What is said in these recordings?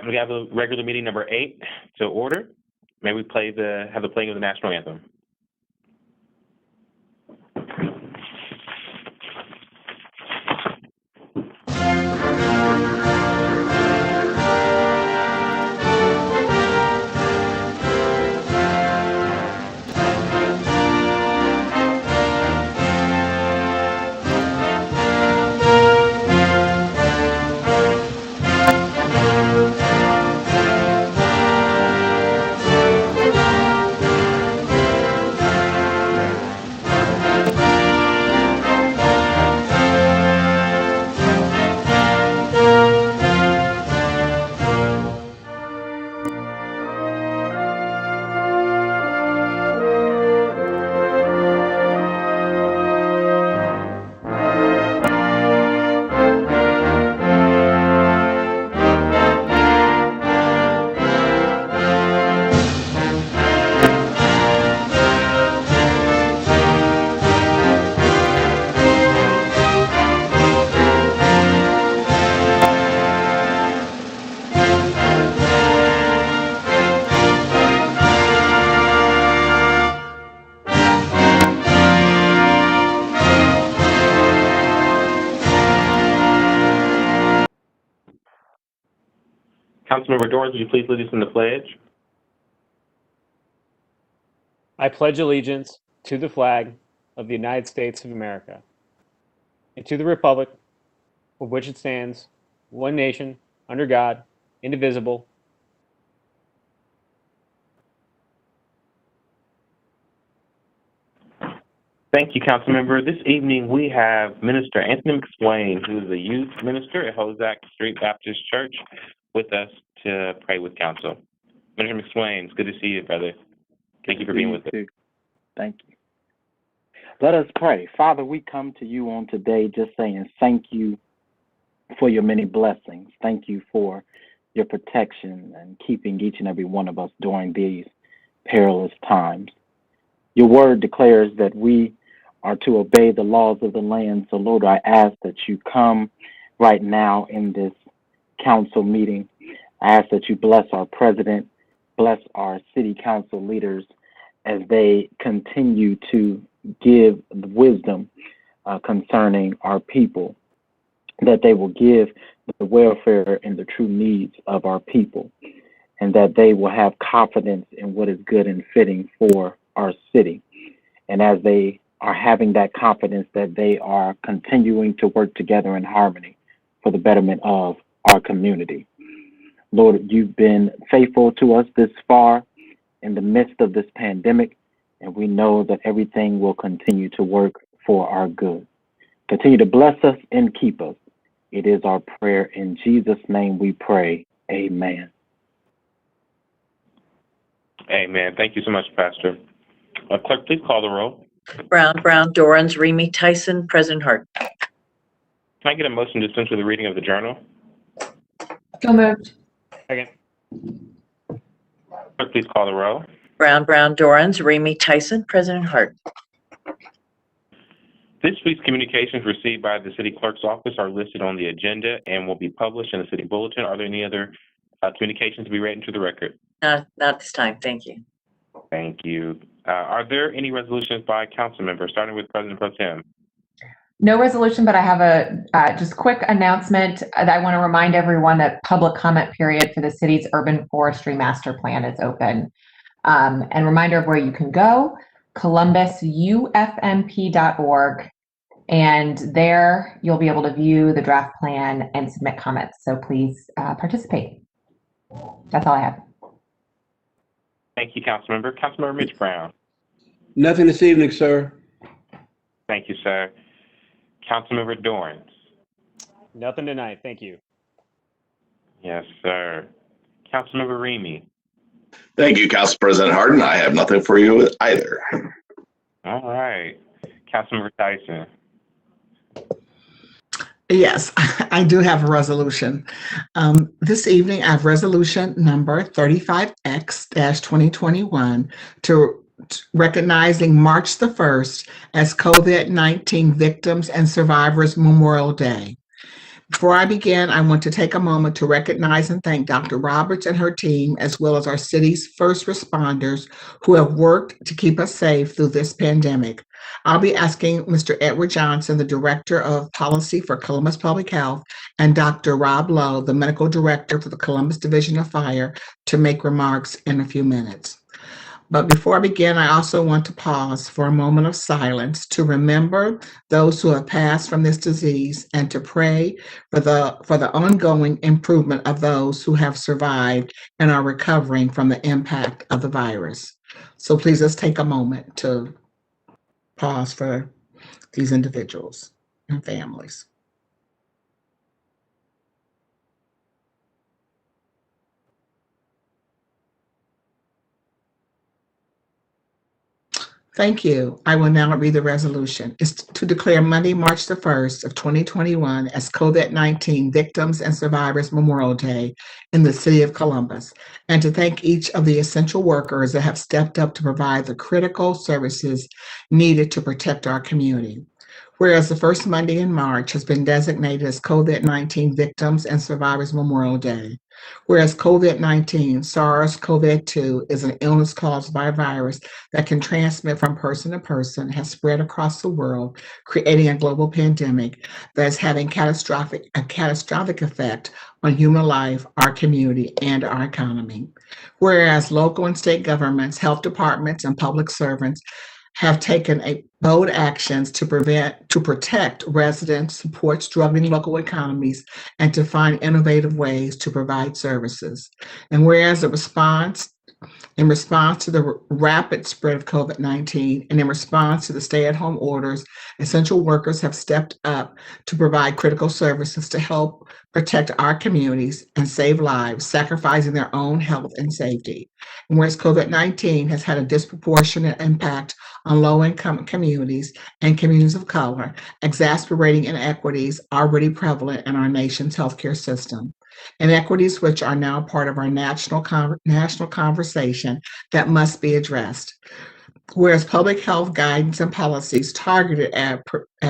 We have a regular meeting number 8 to order. May we have the playing of the national anthem. Councilmember Dorans, would you please lead us in the pledge? I pledge allegiance to the flag of the United States of America and to the republic for which it stands, one nation, under God, indivisible. Thank you, Councilmember. This evening we have Minister Anthony McSwain, who is a youth minister at Hozak Street Baptist Church, with us to pray with council. Minister McSwain, it's good to see you, brother. Thank you for being with us. Thank you. Let us pray. Father, we come to you on today just saying thank you for your many blessings. Thank you for your protection and keeping each and every one of us during these perilous times. Your word declares that we are to obey the laws of the land. So, Lord, I ask that you come right now in this council meeting. I ask that you bless our president, bless our city council leaders as they continue to give wisdom concerning our people, that they will give the welfare and the true needs of our people, and that they will have confidence in what is good and fitting for our city. And as they are having that confidence, that they are continuing to work together in harmony for the betterment of our community. Lord, you've been faithful to us this far in the midst of this pandemic, and we know that everything will continue to work for our good. Continue to bless us and keep us. It is our prayer. In Jesus' name we pray. Amen. Amen. Thank you so much, Pastor. Clerk, please call the roll. Brown, Dorans, Remy, Tyson, President Hardin. Can I get a motion to dispense with the reading of the journal? So moved. Second. Clerk, please call the roll. Brown, Dorans, Remy, Tyson, President Hardin. This week's communications received by the city clerk's office are listed on the agenda and will be published in the city bulletin. Are there any other communications to be read into the record? Not this time. Thank you. Thank you. Are there any resolutions by council members, starting with President Pro Tem? No resolution, but I have a just quick announcement that I want to remind everyone that public comment period for the city's urban forestry master plan is open. And reminder of where you can go, columbusufmp.org. And there you'll be able to view the draft plan and submit comments. So please participate. That's all I have. Thank you, Councilmember. Councilmember Mitch Brown. Nothing this evening, sir. Thank you, sir. Councilmember Dorans. Nothing tonight. Thank you. Yes, sir. Councilmember Remy. Thank you, Council President Hardin. I have nothing for you either. All right. Councilmember Tyson. Yes, I do have a resolution. This evening, I have resolution number 35X-2021 to recognizing March the 1st as COVID-19 Victims and Survivors Memorial Day. Before I begin, I want to take a moment to recognize and thank Dr. Roberts and her team, as well as our city's first responders who have worked to keep us safe through this pandemic. I'll be asking Mr. Edward Johnson, the Director of Policy for Columbus Public Health, and Dr. Rob Lowe, the Medical Director for the Columbus Division of Fire, to make remarks in a few minutes. But before I begin, I also want to pause for a moment of silence to remember those who have passed from this disease and to pray for the ongoing improvement of those who have survived and are recovering from the impact of the virus. So please let's take a moment to pause for these individuals and families. Thank you. I will now read the resolution. It's to declare Monday, March the 1st of 2021 as COVID-19 Victims and Survivors Memorial Day in the city of Columbus, and to thank each of the essential workers that have stepped up to provide the critical services needed to protect our community. Whereas the first Monday in March has been designated as COVID-19 Victims and Survivors Memorial Day. Whereas COVID-19, SARS-CoV-2, is an illness caused by a virus that can transmit from person to person, has spread across the world, creating a global pandemic that is having a catastrophic effect on human life, our community, and our economy. Whereas local and state governments, health departments, and public servants have taken bold actions to protect residents, support struggling local economies, and to find innovative ways to provide services. And whereas in response to the rapid spread of COVID-19 and in response to the stay-at-home orders, essential workers have stepped up to provide critical services to help protect our communities and save lives, sacrificing their own health and safety. And whereas COVID-19 has had a disproportionate impact on low-income communities and communities of color, exacerbating inequities already prevalent in our nation's healthcare system. Inequities which are now part of our national conversation that must be addressed. Whereas public health guidance and policies targeted at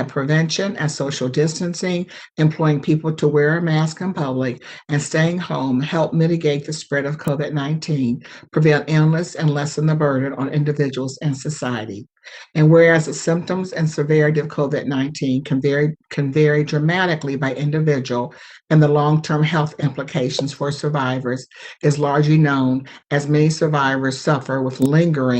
prevention and social distancing, employing people to wear a mask in public, and staying home help mitigate the spread of COVID-19, prevent illness, and lessen the burden on individuals and society. And whereas the symptoms and severity of COVID-19 can vary dramatically by individual, and the long-term health implications for survivors is largely unknown, as many survivors suffer with lingering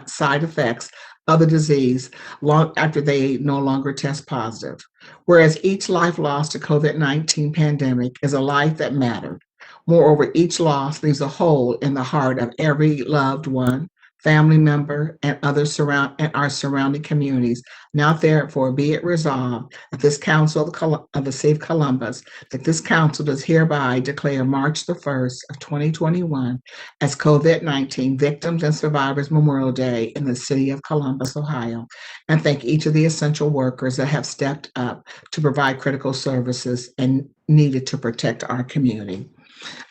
side effects of the disease long after they no longer test positive. Whereas each life lost to COVID-19 pandemic is a life that mattered. Moreover, each loss leaves a hole in the heart of every loved one, family member, and others in our surrounding communities. Now, therefore, be it resolved that this Council of the City of Columbus, that this Council does hereby declare March the 1st of 2021 as COVID-19 Victims and Survivors Memorial Day in the City of Columbus, Ohio, and thank each of the essential workers that have stepped up to provide critical services and needed to protect our community.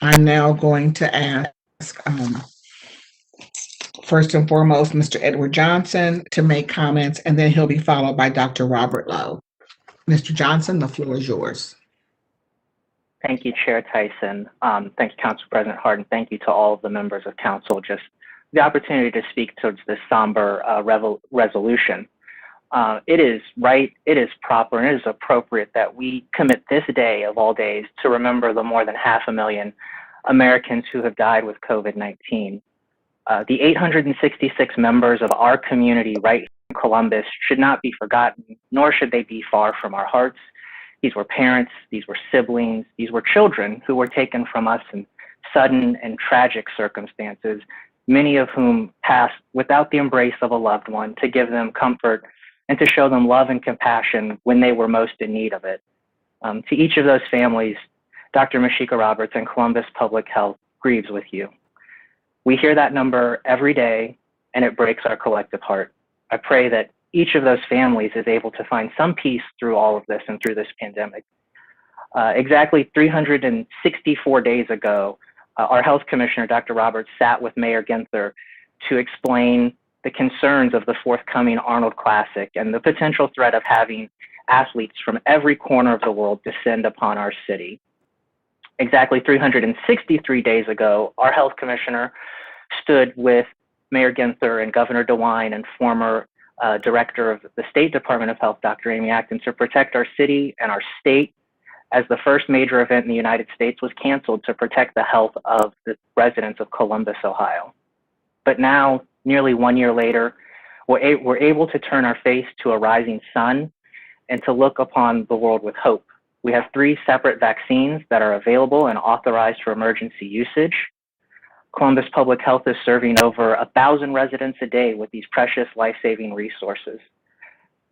I'm now going to ask, first and foremost, Mr. Edward Johnson to make comments, and then he'll be followed by Dr. Robert Lowe. Mr. Johnson, the floor is yours. Thank you, Chair Tyson. Thank you, Council President Hardin. Thank you to all of the members of Council. Just the opportunity to speak towards this somber resolution. It is right, it is proper, and it is appropriate that we commit this day of all days to remember the more than 500,000 Americans who have died with COVID-19. The 866 members of our community right here in Columbus should not be forgotten, nor should they be far from our hearts. These were parents, these were siblings, these were children who were taken from us in sudden and tragic circumstances, many of whom passed without the embrace of a loved one to give them comfort and to show them love and compassion when they were most in need of it. To each of those families, Dr. Mashika Roberts and Columbus Public Health grieves with you. We hear that number every day, and it breaks our collective heart. I pray that each of those families is able to find some peace through all of this and through this pandemic. Exactly 364 days ago, our health commissioner, Dr. Roberts, sat with Mayor Ginther to explain the concerns of the forthcoming Arnold Classic and the potential threat of having athletes from every corner of the world descend upon our city. Exactly 363 days ago, our health commissioner stood with Mayor Ginther and Governor DeWine and former Director of the State Department of Health, Dr. Amy Acton, to protect our city and our state as the first major event in the United States was canceled to protect the health of the residents of Columbus, Ohio. But now, nearly 1 year later, we're able to turn our face to a rising sun and to look upon the world with hope. We have 3 separate vaccines that are available and authorized for emergency usage. Columbus Public Health is serving over 1,000 residents a day with these precious life-saving resources.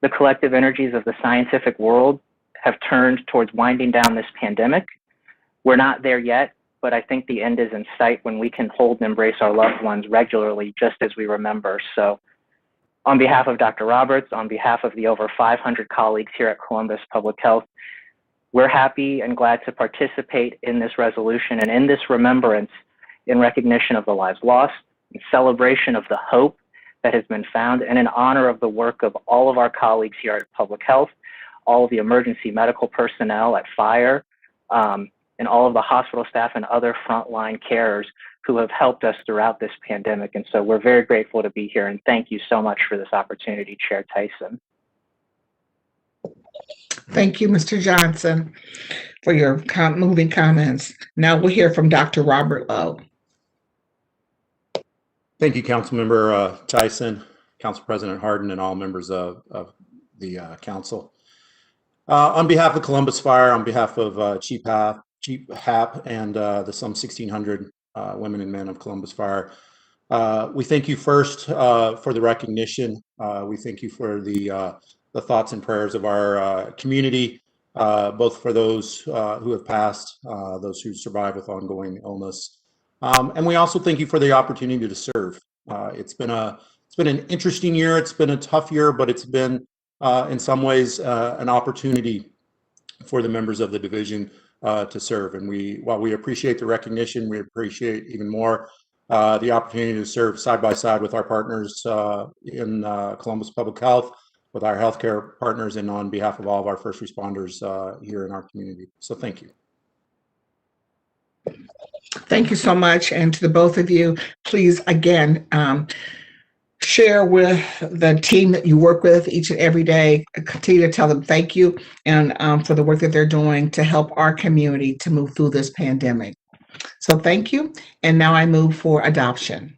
The collective energies of the scientific world have turned towards winding down this pandemic. We're not there yet, but I think the end is in sight when we can hold and embrace our loved ones regularly, just as we remember. So on behalf of Dr. Roberts, on behalf of the over 500 colleagues here at Columbus Public Health, we're happy and glad to participate in this resolution and in this remembrance in recognition of the lives lost, in celebration of the hope that has been found, and in honor of the work of all of our colleagues here at Public Health, all of the emergency medical personnel at fire, and all of the hospital staff and other frontline carers who have helped us throughout this pandemic. And so we're very grateful to be here, and thank you so much for this opportunity, Chair Tyson. Thank you, Mr. Johnson, for your moving comments. Now we'll hear from Dr. Robert Lowe. Thank you, Councilmember Tyson, Council President Hardin, and all members of the council. On behalf of Columbus Fire, on behalf of Chief Hap and the some 1,600 women and men of Columbus Fire, we thank you first for the recognition. We thank you for the thoughts and prayers of our community, both for those who have passed, those who survive with ongoing illness. And we also thank you for the opportunity to serve. It's been an interesting year. It's been a tough year, but it's been in some ways an opportunity for the members of the division to serve. And while we appreciate the recognition, we appreciate even more the opportunity to serve side by side with our partners in Columbus Public Health, with our healthcare partners, and on behalf of all of our first responders here in our community. So thank you. Thank you so much. And to the both of you, please, again, share with the team that you work with each and every day. Continue to tell them thank you and for the work that they're doing to help our community to move through this pandemic. So thank you. And now I move for adoption.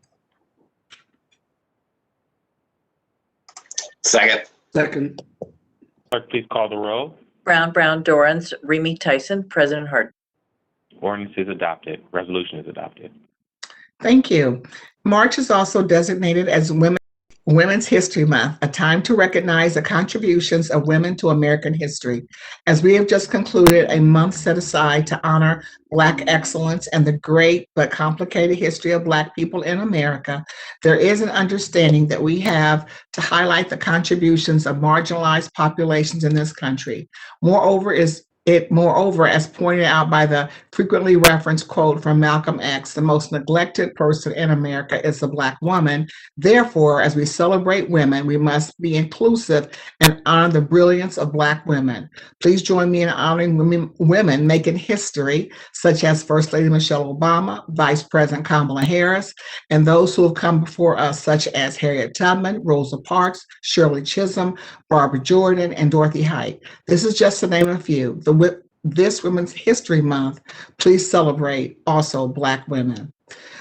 Second. Clerk, please call the roll. Brown, Dorans, Remy Tyson, President Hardin. Ordinance is adopted. Resolution is adopted. Thank you. March is also designated as Women's History Month, a time to recognize the contributions of women to American history. As we have just concluded a month set aside to honor Black excellence and the great but complicated history of Black people in America, there is an understanding that we have to highlight the contributions of marginalized populations in this country. Moreover, as pointed out by the frequently referenced quote from Malcolm X, the most neglected person in America is the Black woman. Therefore, as we celebrate women, we must be inclusive and honor the brilliance of Black women. Please join me in honoring women making history, such as First Lady Michelle Obama, Vice President Kamala Harris, and those who have come before us, such as Harriet Tubman, Rosa Parks, Shirley Chisholm, Barbara Jordan, and Dorothy Height. This is just to name a few. This Women's History Month, please celebrate also Black women.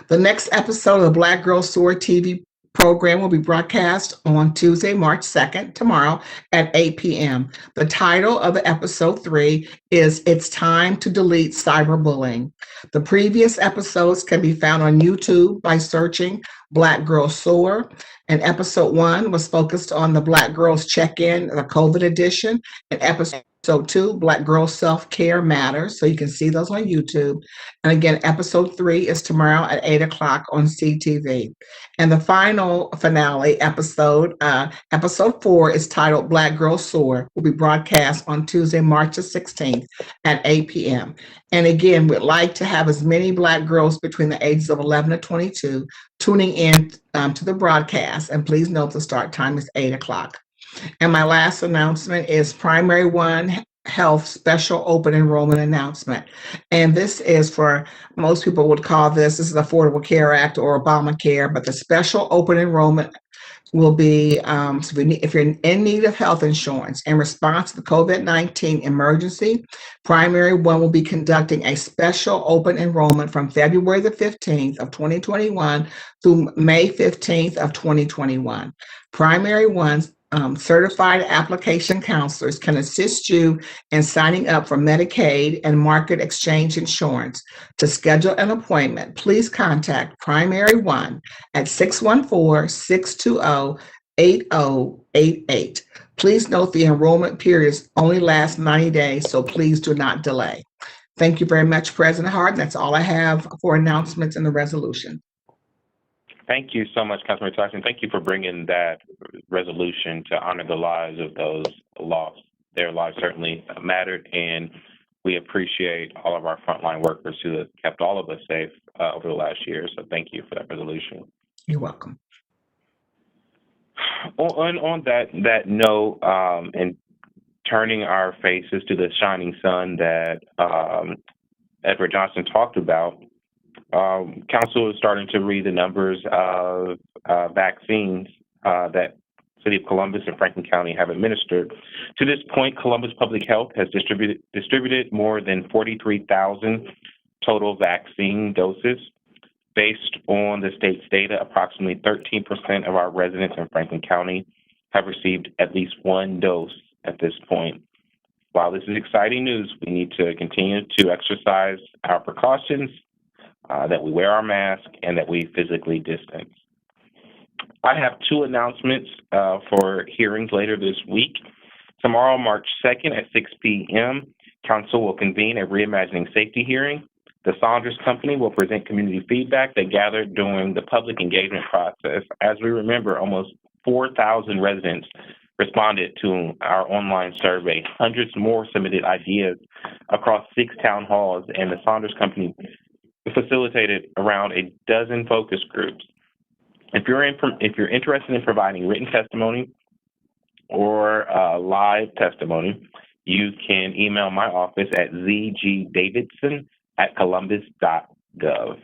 The next episode of the Black Girls Soar TV program will be broadcast on Tuesday, March 2nd, tomorrow at 8 p.m. The title of the episode 3 is It's Time to Delete Cyberbullying. The previous episodes can be found on YouTube by searching Black Girls Soar. And episode 1 was focused on the Black Girls Check-In, the COVID edition, and episode 2, Black Girls Self-Care Matters. So you can see those on YouTube. And again, episode 3 is tomorrow at 8 o'clock on CTV. And the final finale episode, episode 4, is titled Black Girls Soar, will be broadcast on Tuesday, March the 16th at 8 p.m. And again, we'd like to have as many Black girls between the ages of 11 to 22 tuning in to the broadcast. And please note the start time is 8 o'clock. And my last announcement is Primary One Health Special Open Enrollment Announcement. And this is for, most people would call this is the Affordable Care Act or Obamacare, but the Special Open Enrollment will be, so if you're in need of health insurance in response to the COVID-19 emergency, Primary One will be conducting a special open enrollment from February the 15th of 2021 through May 15th of 2021. Primary One's certified application counselors can assist you in signing up for Medicaid and market exchange insurance. To schedule an appointment, please contact Primary One at 614-620-8088. Please note the enrollment periods only last 90 days, so please do not delay. Thank you very much, President Hardin. That's all I have for announcements and the resolution. Thank you so much, Councilmember Tyson. Thank you for bringing that resolution to honor the lives of those lost. Their lives certainly mattered, and we appreciate all of our frontline workers who have kept all of us safe over the last year. So thank you for that resolution. You're welcome. On that note, and turning our faces to the shining sun that Edward Johnson talked about, Council is starting to read the numbers of vaccines that City of Columbus and Franklin County have administered. To this point, Columbus Public Health has distributed more than 43,000 total vaccine doses. Based on the state's data, approximately 13% of our residents in Franklin County have received at least one dose at this point. While this is exciting news, we need to continue to exercise our precautions, that we wear our mask, and that we physically distance. I have two announcements for hearings later this week. Tomorrow, March 2nd at 6 p.m., Council will convene a Reimagining Safety hearing. The Saunders Company will present community feedback they gathered during the public engagement process. As we remember, almost 4,000 residents responded to our online survey. Hundreds more submitted ideas across 6 town halls, and the Saunders Company facilitated around a dozen focus groups. If you're interested in providing written testimony or live testimony, you can email my office at zgdavidson@columbus.gov.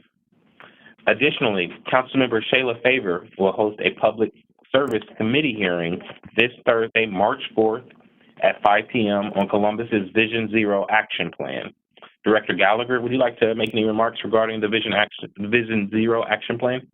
Additionally, Councilmember Shayla Favor will host a public service committee hearing this Thursday, March 4th at 5 p.m. on Columbus's Vision Zero Action Plan. Director Gallagher, would you like to make any remarks regarding the Vision Zero Action Plan?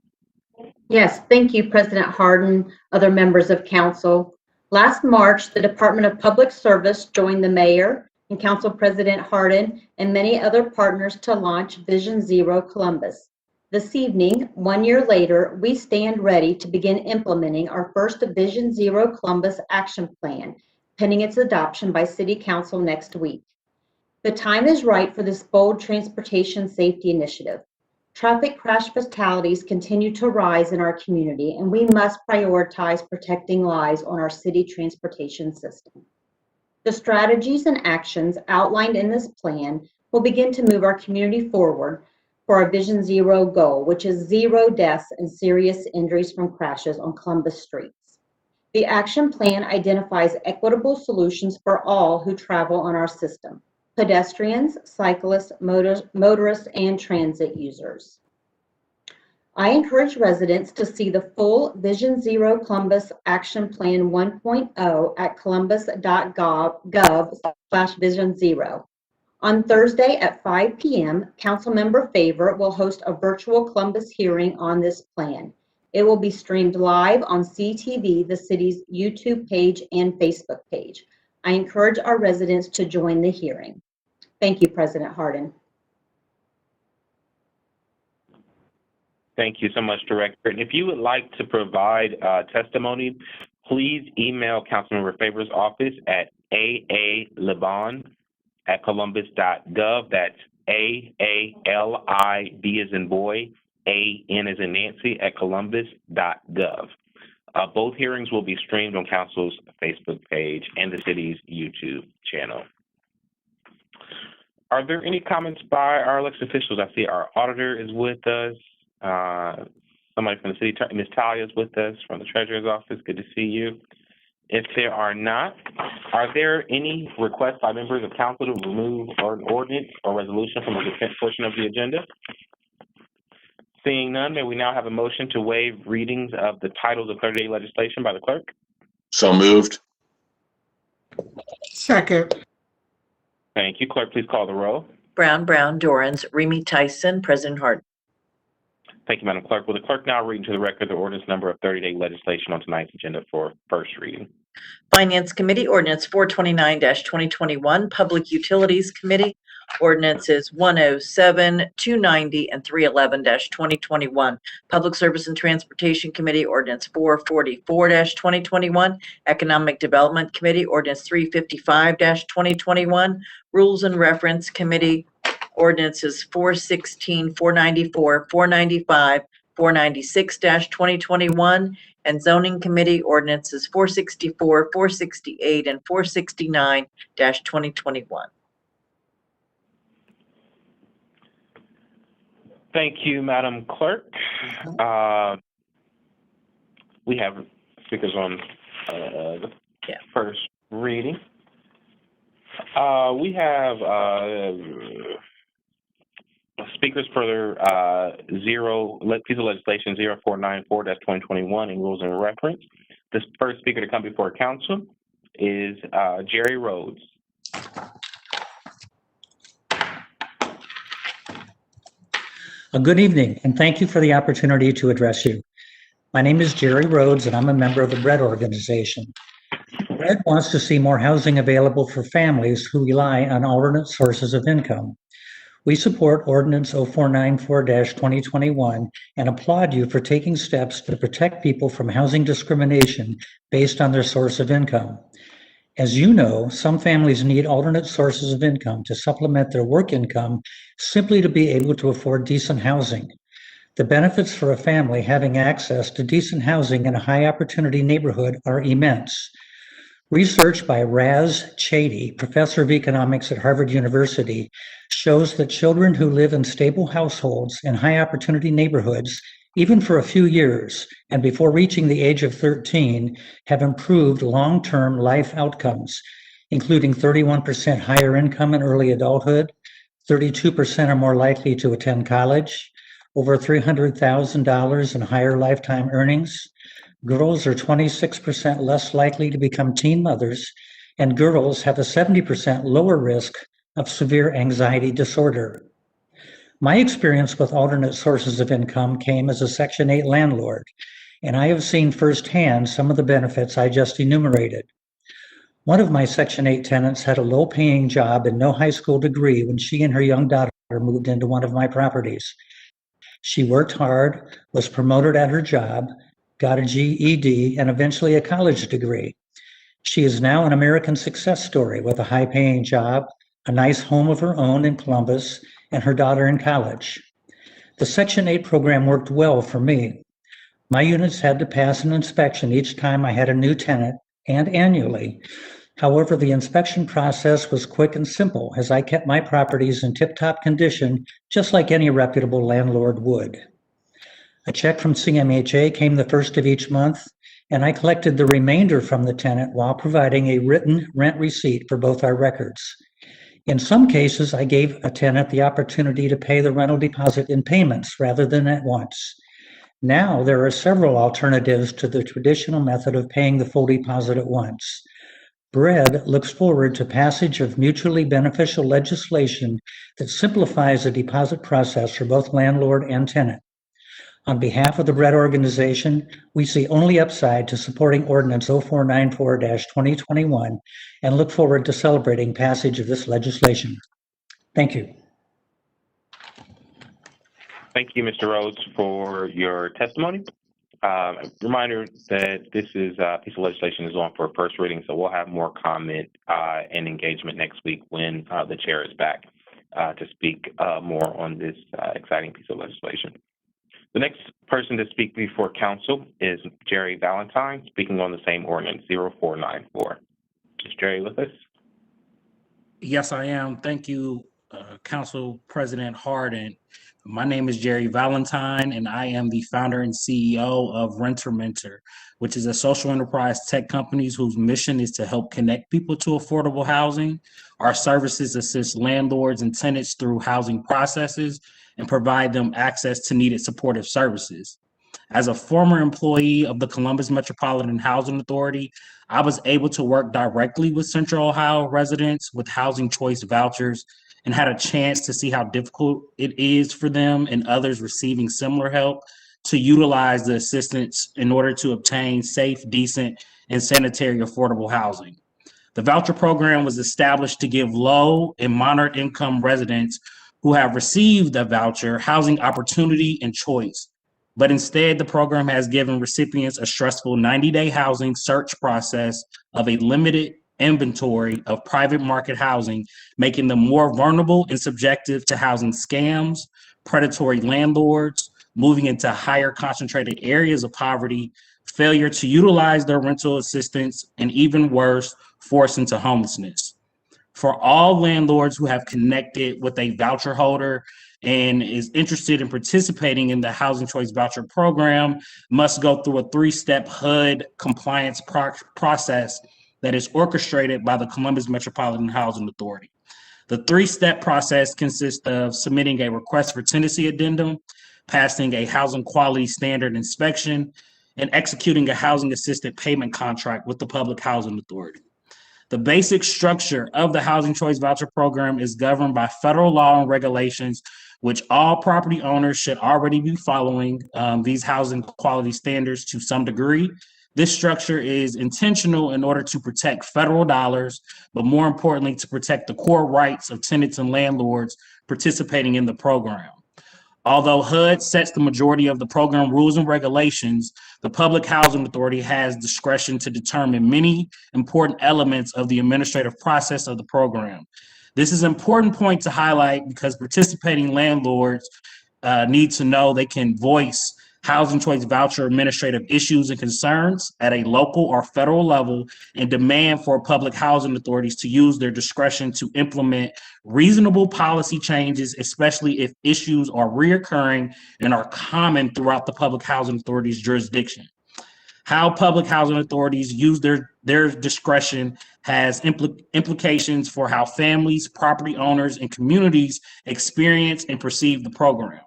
Yes, thank you, President Hardin, other members of council. Last March, the Department of Public Service joined the mayor and Council President Hardin and many other partners to launch Vision Zero Columbus. This evening, 1 year later, we stand ready to begin implementing our first Vision Zero Columbus action plan, pending its adoption by City Council next week. The time is right for this bold transportation safety initiative. Traffic crash fatalities continue to rise in our community, and we must prioritize protecting lives on our city transportation system. The strategies and actions outlined in this plan will begin to move our community forward for our Vision Zero goal, which is 0 deaths and serious injuries from crashes on Columbus streets. The action plan identifies equitable solutions for all who travel on our system: pedestrians, cyclists, motorists, and transit users. I encourage residents to see the full Vision Zero Columbus Action Plan 1.0 at columbus.gov/Vision Zero. On Thursday at 5 p.m., Councilmember Favor will host a virtual Columbus hearing on this plan. It will be streamed live on CTV, the city's YouTube page and Facebook page. I encourage our residents to join the hearing. Thank you, President Hardin. Thank you so much, Director. And if you would like to provide testimony, please email Councilmember Favor's office at aalibon@columbus.gov. That's AALIB as in boy, AN as in Nancy at columbus.gov. Both hearings will be streamed on Council's Facebook page and the city's YouTube channel. Are there any comments by our elected officials? I see our auditor is with us. Somebody from the city, Ms. Talia is with us from the treasurer's office. Good to see you. If there are not, are there any requests by members of council to remove an ordinance or resolution from the consent portion of the agenda? Seeing none, may we now have a motion to waive readings of the titles of 30-day legislation by the clerk? So moved. Second. Thank you. Clerk, please call the roll. Brown, Dorans, Remy Tyson, President Hardin. Thank you, Madam Clerk. Will the clerk now read into the record the ordinance number of 30-day legislation on tonight's agenda for first reading? Finance Committee, Ordinance 429-2021. Public Utilities Committee, Ordinances 107, 290, and 311-2021. Public Service and Transportation Committee, Ordinance 444-2021. Economic Development Committee, Ordinance 355-2021. Rules and Reference Committee, Ordinances 416, 494, 495, 496-2021, and Zoning Committee Ordinances 464, 468, and 469-2021. Thank you, Madam Clerk. We have speakers on the first reading. We have speakers for piece of legislation 0494-2021 and rules and reference. This first speaker to come before council is Jerry Rhodes. Good evening, and thank you for the opportunity to address you. My name is Jerry Rhodes, and I'm a member of the BREAD organization. BREAD wants to see more housing available for families who rely on alternate sources of income. We support Ordinance 0494-2021 and applaud you for taking steps to protect people from housing discrimination based on their source of income. As you know, some families need alternate sources of income to supplement their work income simply to be able to afford decent housing. The benefits for a family having access to decent housing in a high opportunity neighborhood are immense. Research by Raz Chady, professor of economics at Harvard University, shows that children who live in stable households in high opportunity neighborhoods, even for a few years and before reaching the age of 13, have improved long-term life outcomes, including 31% higher income in early adulthood, 32% are more likely to attend college, over $300,000 in higher lifetime earnings. Girls are 26% less likely to become teen mothers, and girls have a 70% lower risk of severe anxiety disorder. My experience with alternate sources of income came as a Section 8 landlord, and I have seen firsthand some of the benefits I just enumerated. One of my Section 8 tenants had a low-paying job and no high school degree when she and her young daughter moved into one of my properties. She worked hard, was promoted at her job, got a GED, and eventually a college degree. She is now an American success story with a high-paying job, a nice home of her own in Columbus, and her daughter in college. The Section 8 program worked well for me. My units had to pass an inspection each time I had a new tenant and annually. However, the inspection process was quick and simple as I kept my properties in tip-top condition, just like any reputable landlord would. A check from CMHA came the first of each month, and I collected the remainder from the tenant while providing a written rent receipt for both our records. In some cases, I gave a tenant the opportunity to pay the rental deposit in payments rather than at once. Now, there are several alternatives to the traditional method of paying the full deposit at once. BREAD looks forward to passage of mutually beneficial legislation that simplifies the deposit process for both landlord and tenant. On behalf of the BREAD organization, we see only upside to supporting Ordinance 0494-2021 and look forward to celebrating passage of this legislation. Thank you. Thank you, Mr. Rhodes, for your testimony. Reminder that this is piece of legislation is on for first reading, so we'll have more comment and engagement next week when the chair is back to speak more on this exciting piece of legislation. The next person to speak before council is Jerry Valentine, speaking on the same ordinance, 0494. Is Jerry with us? Yes, I am. Thank you, Council President Hardin. My name is Jerry Valentine, and I am the founder and CEO of Renter Mentor, which is a social enterprise tech company whose mission is to help connect people to affordable housing. Our services assist landlords and tenants through housing processes and provide them access to needed supportive services. As a former employee of the Columbus Metropolitan Housing Authority, I was able to work directly with Central Ohio residents with housing choice vouchers and had a chance to see how difficult it is for them and others receiving similar help to utilize the assistance in order to obtain safe, decent, and sanitary affordable housing. The voucher program was established to give low and moderate income residents who have received a voucher housing opportunity and choice. But instead, the program has given recipients a stressful 90-day housing search process of a limited inventory of private market housing, making them more vulnerable and subjective to housing scams, predatory landlords, moving into higher concentrated areas of poverty, failure to utilize their rental assistance, and even worse, forced into homelessness. For all landlords who have connected with a voucher holder and is interested in participating in the Housing Choice Voucher Program, must go through a 3-step HUD compliance process that is orchestrated by the Columbus Metropolitan Housing Authority. The 3-step process consists of submitting a request for tenancy addendum, passing a housing quality standard inspection, and executing a housing assistant payment contract with the Public Housing Authority. The basic structure of the Housing Choice Voucher Program is governed by federal law and regulations, which all property owners should already be following these housing quality standards to some degree. This structure is intentional in order to protect federal dollars, but more importantly, to protect the core rights of tenants and landlords participating in the program. Although HUD sets the majority of the program rules and regulations, the Public Housing Authority has discretion to determine many important elements of the administrative process of the program. This is an important point to highlight because participating landlords need to know they can voice housing choice voucher administrative issues and concerns at a local or federal level and demand for public housing authorities to use their discretion to implement reasonable policy changes, especially if issues are reoccurring and are common throughout the public housing authority's jurisdiction. How public housing authorities use their discretion has implications for how families, property owners, and communities experience and perceive the program.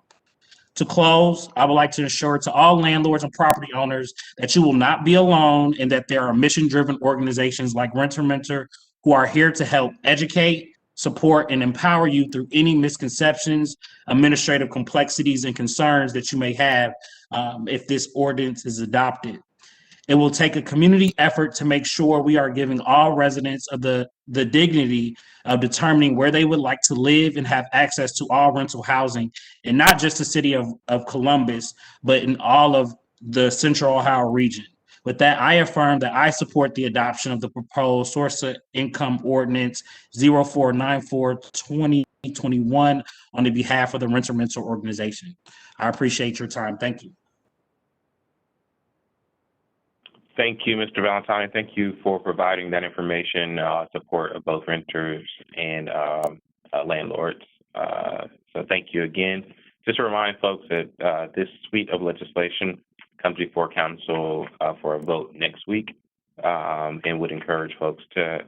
To close, I would like to assure to all landlords and property owners that you will not be alone and that there are mission-driven organizations like Renter Mentor who are here to help educate, support, and empower you through any misconceptions, administrative complexities, and concerns that you may have if this ordinance is adopted. It will take a community effort to make sure we are giving all residents of the dignity of determining where they would like to live and have access to all rental housing, and not just the city of Columbus, but in all of the Central Ohio region. With that, I affirm that I support the adoption of the proposed source of income ordinance 0494/2021 on the behalf of the Renter Mentor organization. I appreciate your time. Thank you. Thank you, Mr. Valentine. Thank you for providing that information, support of both renters and landlords. So thank you again. Just to remind folks that this suite of legislation comes before council for a vote next week, and would encourage folks to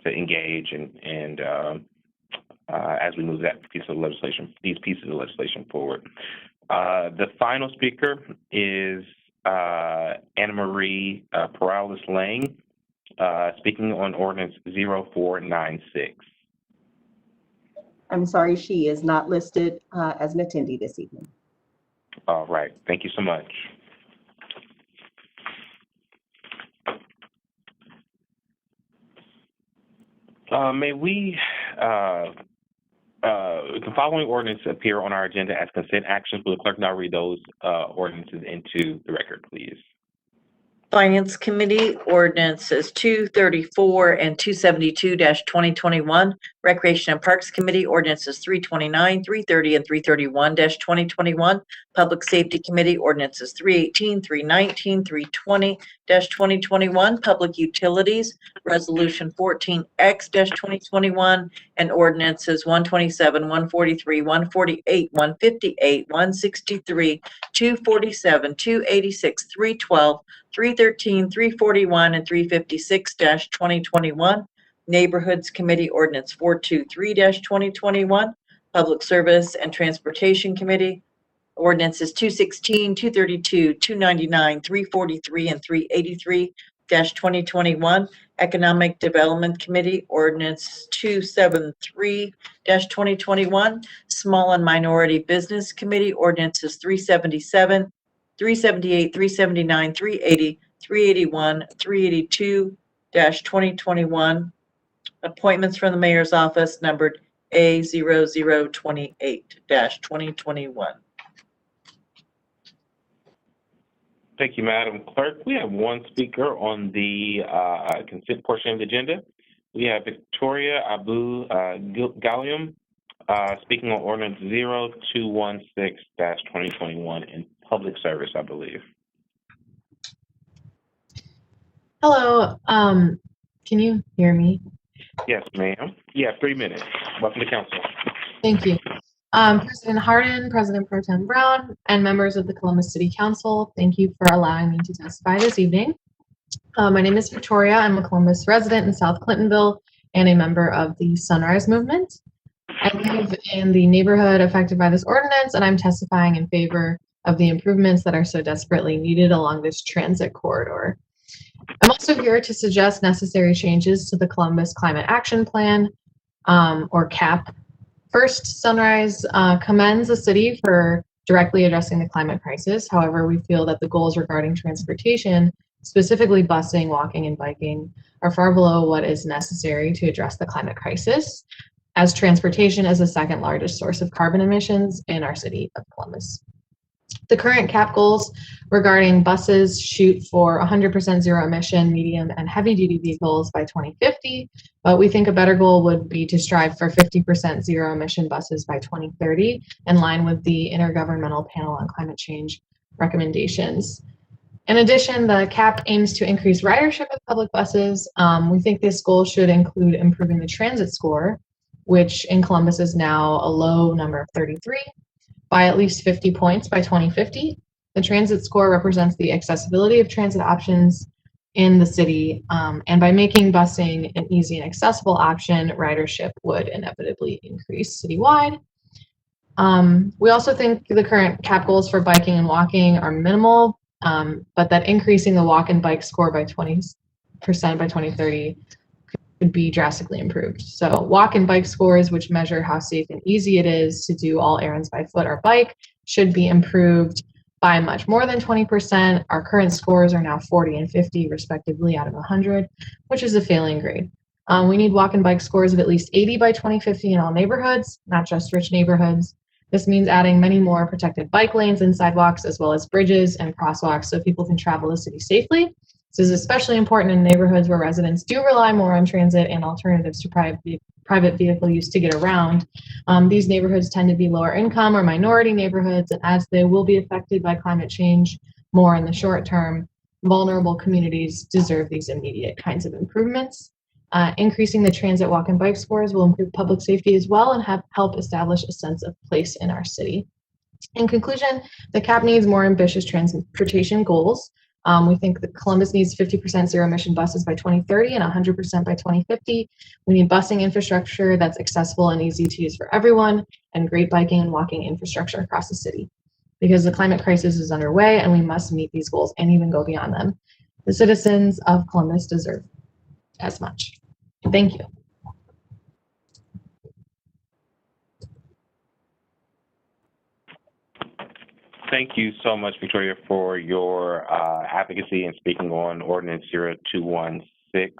engage and as we move these pieces of legislation forward. The final speaker is Anna Marie Perales-Lang, speaking on ordinance 0496. I'm sorry, she is not listed as an attendee this evening. All right, thank you so much. May we, the following ordinances appear on our agenda as consent actions. Will the clerk now read those ordinances into the record, please? Finance Committee ordinances 234 and 272-2021. Recreation and Parks Committee ordinances 329, 330, and 331-2021. Public Safety Committee ordinances 318, 319, 320-2021. Public Utilities Resolution 14X-2021 and ordinances 127, 143, 148, 158, 163, 247, 286, 312, 313, 341, and 356-2021. Neighborhoods Committee Ordinance 423-2021. Public Service and Transportation Committee Ordinances 216, 232, 299, 343, and 383-2021. Economic Development Committee Ordinance 273-2021. Small and Minority Business Committee Ordinances 377, 378, 379, 380, 381, 382-2021. Appointments from the Mayor's Office numbered A0028-2021. Thank you, Madam Clerk. We have one speaker on the consent portion of the agenda. We have Victoria Abu Gallium speaking on ordinance 0216-2021 in public service, I believe. Hello, can you hear me? Yes, ma'am. You have 3 minutes. Welcome to council. Thank you. President Hardin, President Pro Tem Brown, and members of the Columbus City Council, thank you for allowing me to testify this evening. My name is Victoria. I'm a Columbus resident in South Clintonville and a member of the Sunrise Movement. I live in the neighborhood affected by this ordinance, and I'm testifying in favor of the improvements that are so desperately needed along this transit corridor. I'm also here to suggest necessary changes to the Columbus Climate Action Plan, or CAP. First, Sunrise commends the city for directly addressing the climate crisis. However, we feel that the goals regarding transportation, specifically busing, walking, and biking, are far below what is necessary to address the climate crisis, as transportation is the second largest source of carbon emissions in our city of Columbus. The current CAP goals regarding buses shoot for 100% zero emission, medium, and heavy duty vehicles by 2050, but we think a better goal would be to strive for 50% zero emission buses by 2030, in line with the Intergovernmental Panel on Climate Change recommendations. In addition, the CAP aims to increase ridership of public buses. We think this goal should include improving the transit score, which in Columbus is now a low number of 33, by at least 50 points by 2050. The transit score represents the accessibility of transit options in the city, and by making busing an easy and accessible option, ridership would inevitably increase citywide. We also think the current CAP goals for biking and walking are minimal, but that increasing the walk and bike score by 20% by 2030 could be drastically improved. So walk and bike scores, which measure how safe and easy it is to do all errands by foot or bike, should be improved by much more than 20%. Our current scores are now 40 and 50 respectively out of 100, which is a failing grade. We need walk and bike scores of at least 80 by 2050 in all neighborhoods, not just rich neighborhoods. This means adding many more protected bike lanes and sidewalks, as well as bridges and crosswalks so people can travel the city safely. This is especially important in neighborhoods where residents do rely more on transit and alternatives to private vehicle use to get around. These neighborhoods tend to be lower income or minority neighborhoods, and as they will be affected by climate change more in the short term, vulnerable communities deserve these immediate kinds of improvements. Increasing the transit, walk, and bike scores will improve public safety as well and help establish a sense of place in our city. In conclusion, the CAP needs more ambitious transportation goals. We think that Columbus needs 50% zero emission buses by 2030 and 100% by 2050. We need busing infrastructure that's accessible and easy to use for everyone, and great biking and walking infrastructure across the city. Because the climate crisis is underway and we must meet these goals and even go beyond them. The citizens of Columbus deserve as much. Thank you. Thank you so much, Victoria, for your advocacy and speaking on Ordinance 0216.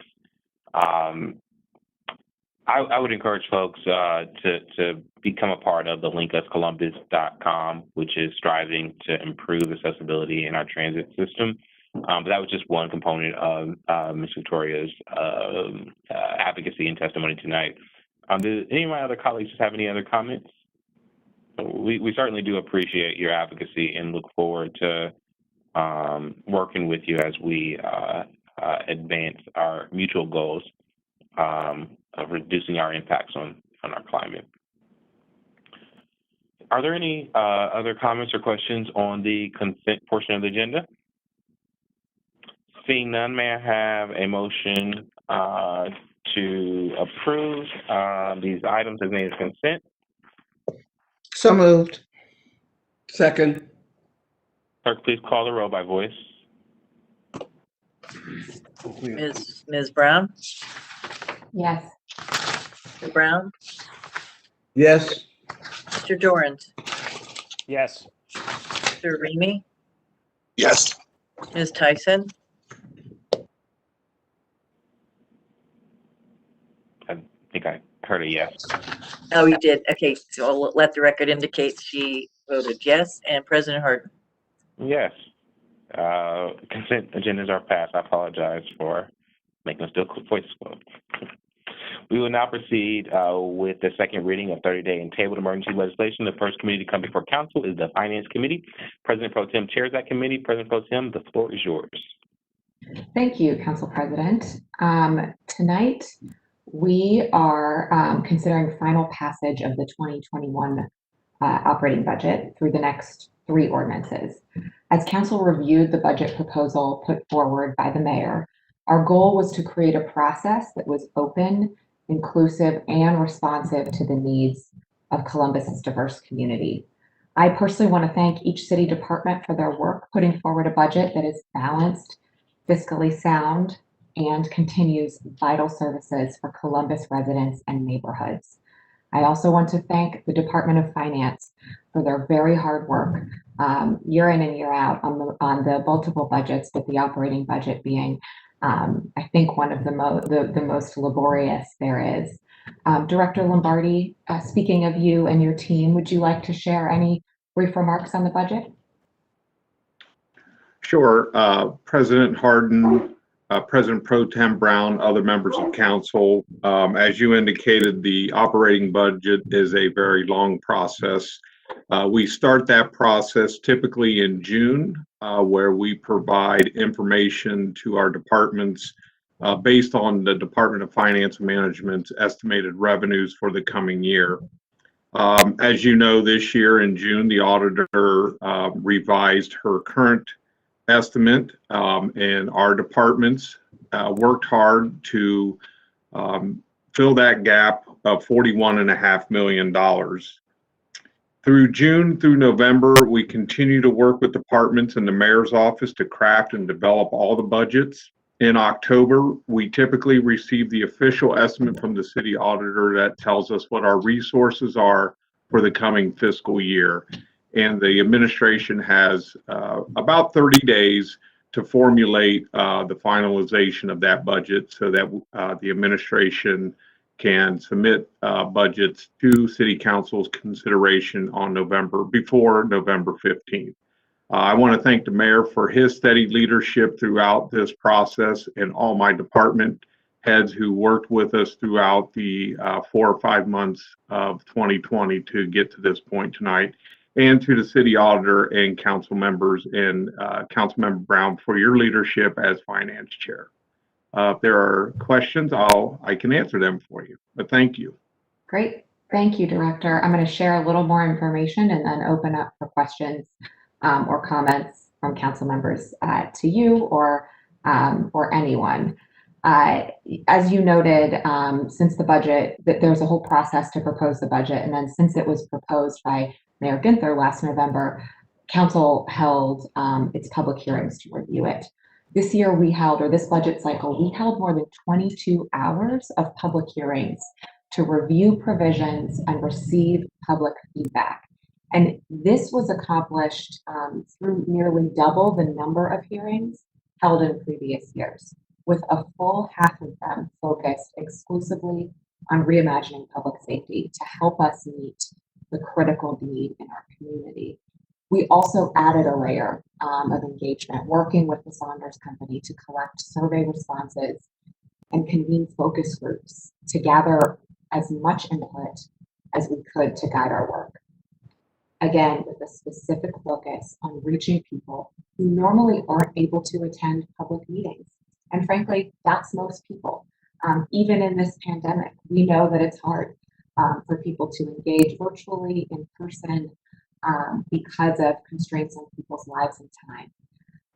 I would encourage folks to become a part of the linkuscolumbus.com, which is striving to improve accessibility in our transit system. But that was just one component of Ms. Victoria's advocacy and testimony tonight. Do any of my other colleagues have any other comments? We certainly do appreciate your advocacy and look forward to working with you as we advance our mutual goals of reducing our impacts on our climate. Are there any other comments or questions on the consent portion of the agenda? Seeing none, may I have a motion to approve these items as named as consent? So moved. Second. Clerk, please call the roll by voice. Ms. Brown? Yes. Mr. Brown? Yes. Mr. Dorrance? Yes. Mr. Remy? Yes. Ms. Tyson? I think I heard a yes. Oh, you did. Okay, so I'll let the record indicate she voted yes. And President Hardin? Yes. Consent agendas are passed. I apologize for making us do a voice vote. We will now proceed with the second reading of 30-day and tabled emergency legislation. The first committee to come before council is the Finance Committee. President Pro Tem chairs that committee. President Pro Tem, the floor is yours. Thank you, Council President. Tonight, we are considering final passage of the 2021 operating budget through the next 3 ordinances. As Council reviewed the budget proposal put forward by the mayor, our goal was to create a process that was open, inclusive, and responsive to the needs of Columbus's diverse community. I personally want to thank each city department for their work putting forward a budget that is balanced, fiscally sound, and continues vital services for Columbus residents and neighborhoods. I also want to thank the Department of Finance for their very hard work year in and year out on the multiple budgets, but the operating budget being, I think, one of the most laborious there is. Director Lombardi, speaking of you and your team, would you like to share any brief remarks on the budget? Sure. President Hardin, President Pro Tem Brown, other members of council, as you indicated, the operating budget is a very long process. We start that process typically in June, where we provide information to our departments based on the Department of Finance and Management's estimated revenues for the coming year. As you know, this year in June, the auditor revised her current estimate, and our departments worked hard to fill that gap of $41.5 million. Through June through November, we continue to work with departments in the mayor's office to craft and develop all the budgets. In October, we typically receive the official estimate from the city auditor that tells us what our resources are for the coming fiscal year. And the administration has about 30 days to formulate the finalization of that budget so that the administration can submit budgets to City Council's consideration on before November 15th. I want to thank the mayor for his steady leadership throughout this process and all my department heads who worked with us throughout the 4 or 5 months of 2020 to get to this point tonight, and to the city auditor and council members and Councilmember Brown for your leadership as finance chair. If there are questions, I can answer them for you, but thank you. Great. Thank you, Director. I'm going to share a little more information and then open up for questions or comments from council members to you or anyone. As you noted, since the budget, there's a whole process to propose the budget, and then since it was proposed by Mayor Ginther last November, Council held its public hearings to review it. This year this budget cycle, we held more than 22 hours of public hearings to review provisions and receive public feedback. And this was accomplished through nearly double the number of hearings held in previous years, with a full half of them focused exclusively on reimagining public safety to help us meet the critical need in our community. We also added a layer of engagement, working with the Saunders Company to collect survey responses and convene focus groups to gather as much input as we could to guide our work. Again, with a specific focus on reaching people who normally aren't able to attend public meetings. And frankly, that's most people. Even in this pandemic, we know that it's hard for people to engage virtually, in person, because of constraints on people's lives and time.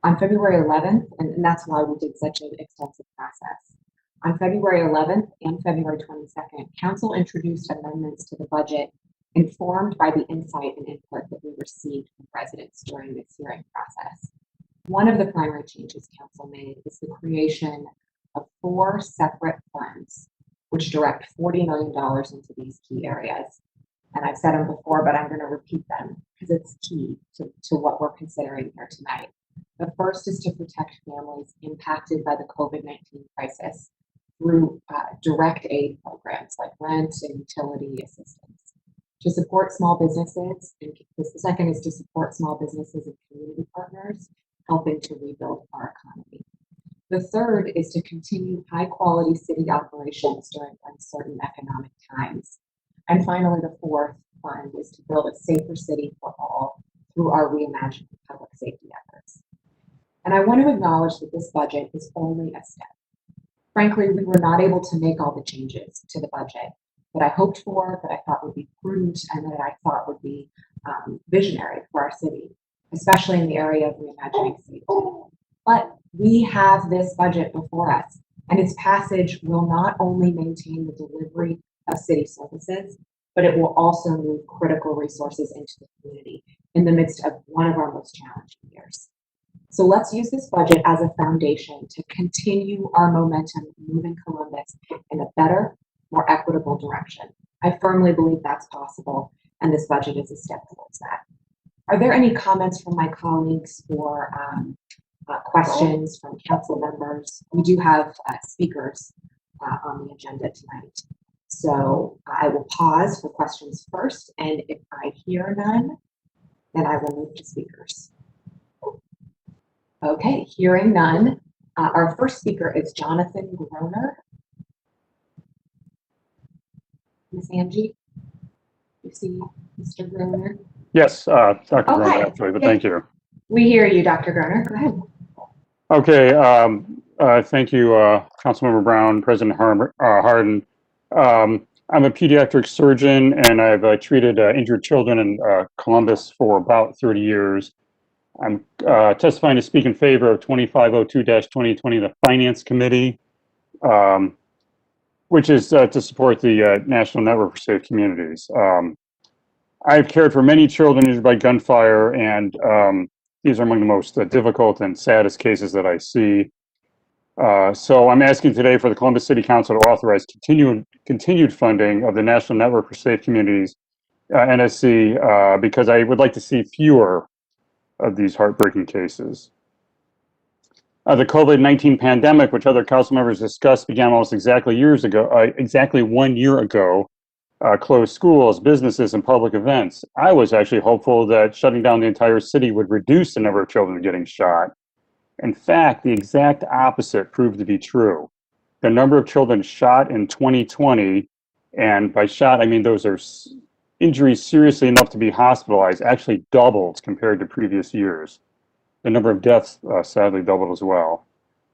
On February 11th, and that's why we did such an extensive process. On February 11th and February 22nd, Council introduced amendments to the budget informed by the insight and input that we received from residents during this hearing process. One of the primary changes Council made is the creation of 4 separate funds, which direct $40 million into these key areas. And I've said them before, but I'm going to repeat them because it's key to what we're considering here tonight. The first is to protect families impacted by the COVID-19 crisis through direct aid programs like rent and utility assistance. To support small businesses, and the second is to support small businesses and community partners, helping to rebuild our economy. The third is to continue high quality city operations during uncertain economic times. And finally, the fourth fund is to build a safer city for all through our reimagining public safety efforts. And I want to acknowledge that this budget is only a step. Frankly, we were not able to make all the changes to the budget that I hoped for, that I thought would be prudent, and that I thought would be visionary for our city, especially in the area of reimagining safety. But we have this budget before us, and its passage will not only maintain the delivery of city services, but it will also move critical resources into the community in the midst of one of our most challenging years. So let's use this budget as a foundation to continue our momentum moving Columbus in a better, more equitable direction. I firmly believe that's possible, and this budget is a step towards that. Are there any comments from my colleagues or questions from council members? We do have speakers on the agenda tonight. So I will pause for questions first, and if I hear none, then I will move to speakers. Okay, hearing none. Our first speaker is Jonathan Groner. Miss Angie, you see Mr. Groner? Yes, Dr. Groner, actually, but thank you. We hear you, Dr. Groner. Go ahead. Okay, thank you, Councilmember Brown, President Hardin. I'm a pediatric surgeon, and I've treated injured children in Columbus for about 30 years. I'm testifying to speak in favor of 2502-2020, the Finance Committee, which is to support the National Network for Safe Communities. I've cared for many children injured by gunfire, and these are among the most difficult and saddest cases that I see. So I'm asking today for the Columbus City Council to authorize continued funding of the National Network for Safe Communities, NSC, because I would like to see fewer of these heartbreaking cases. The COVID-19 pandemic, which other council members discussed, began almost exactly 1 year ago, closed schools, businesses, and public events. I was actually hopeful that shutting down the entire city would reduce the number of children getting shot. In fact, the exact opposite proved to be true. The number of children shot in 2020, and by shot, I mean those are injuries seriously enough to be hospitalized, actually doubled compared to previous years. The number of deaths sadly doubled as well.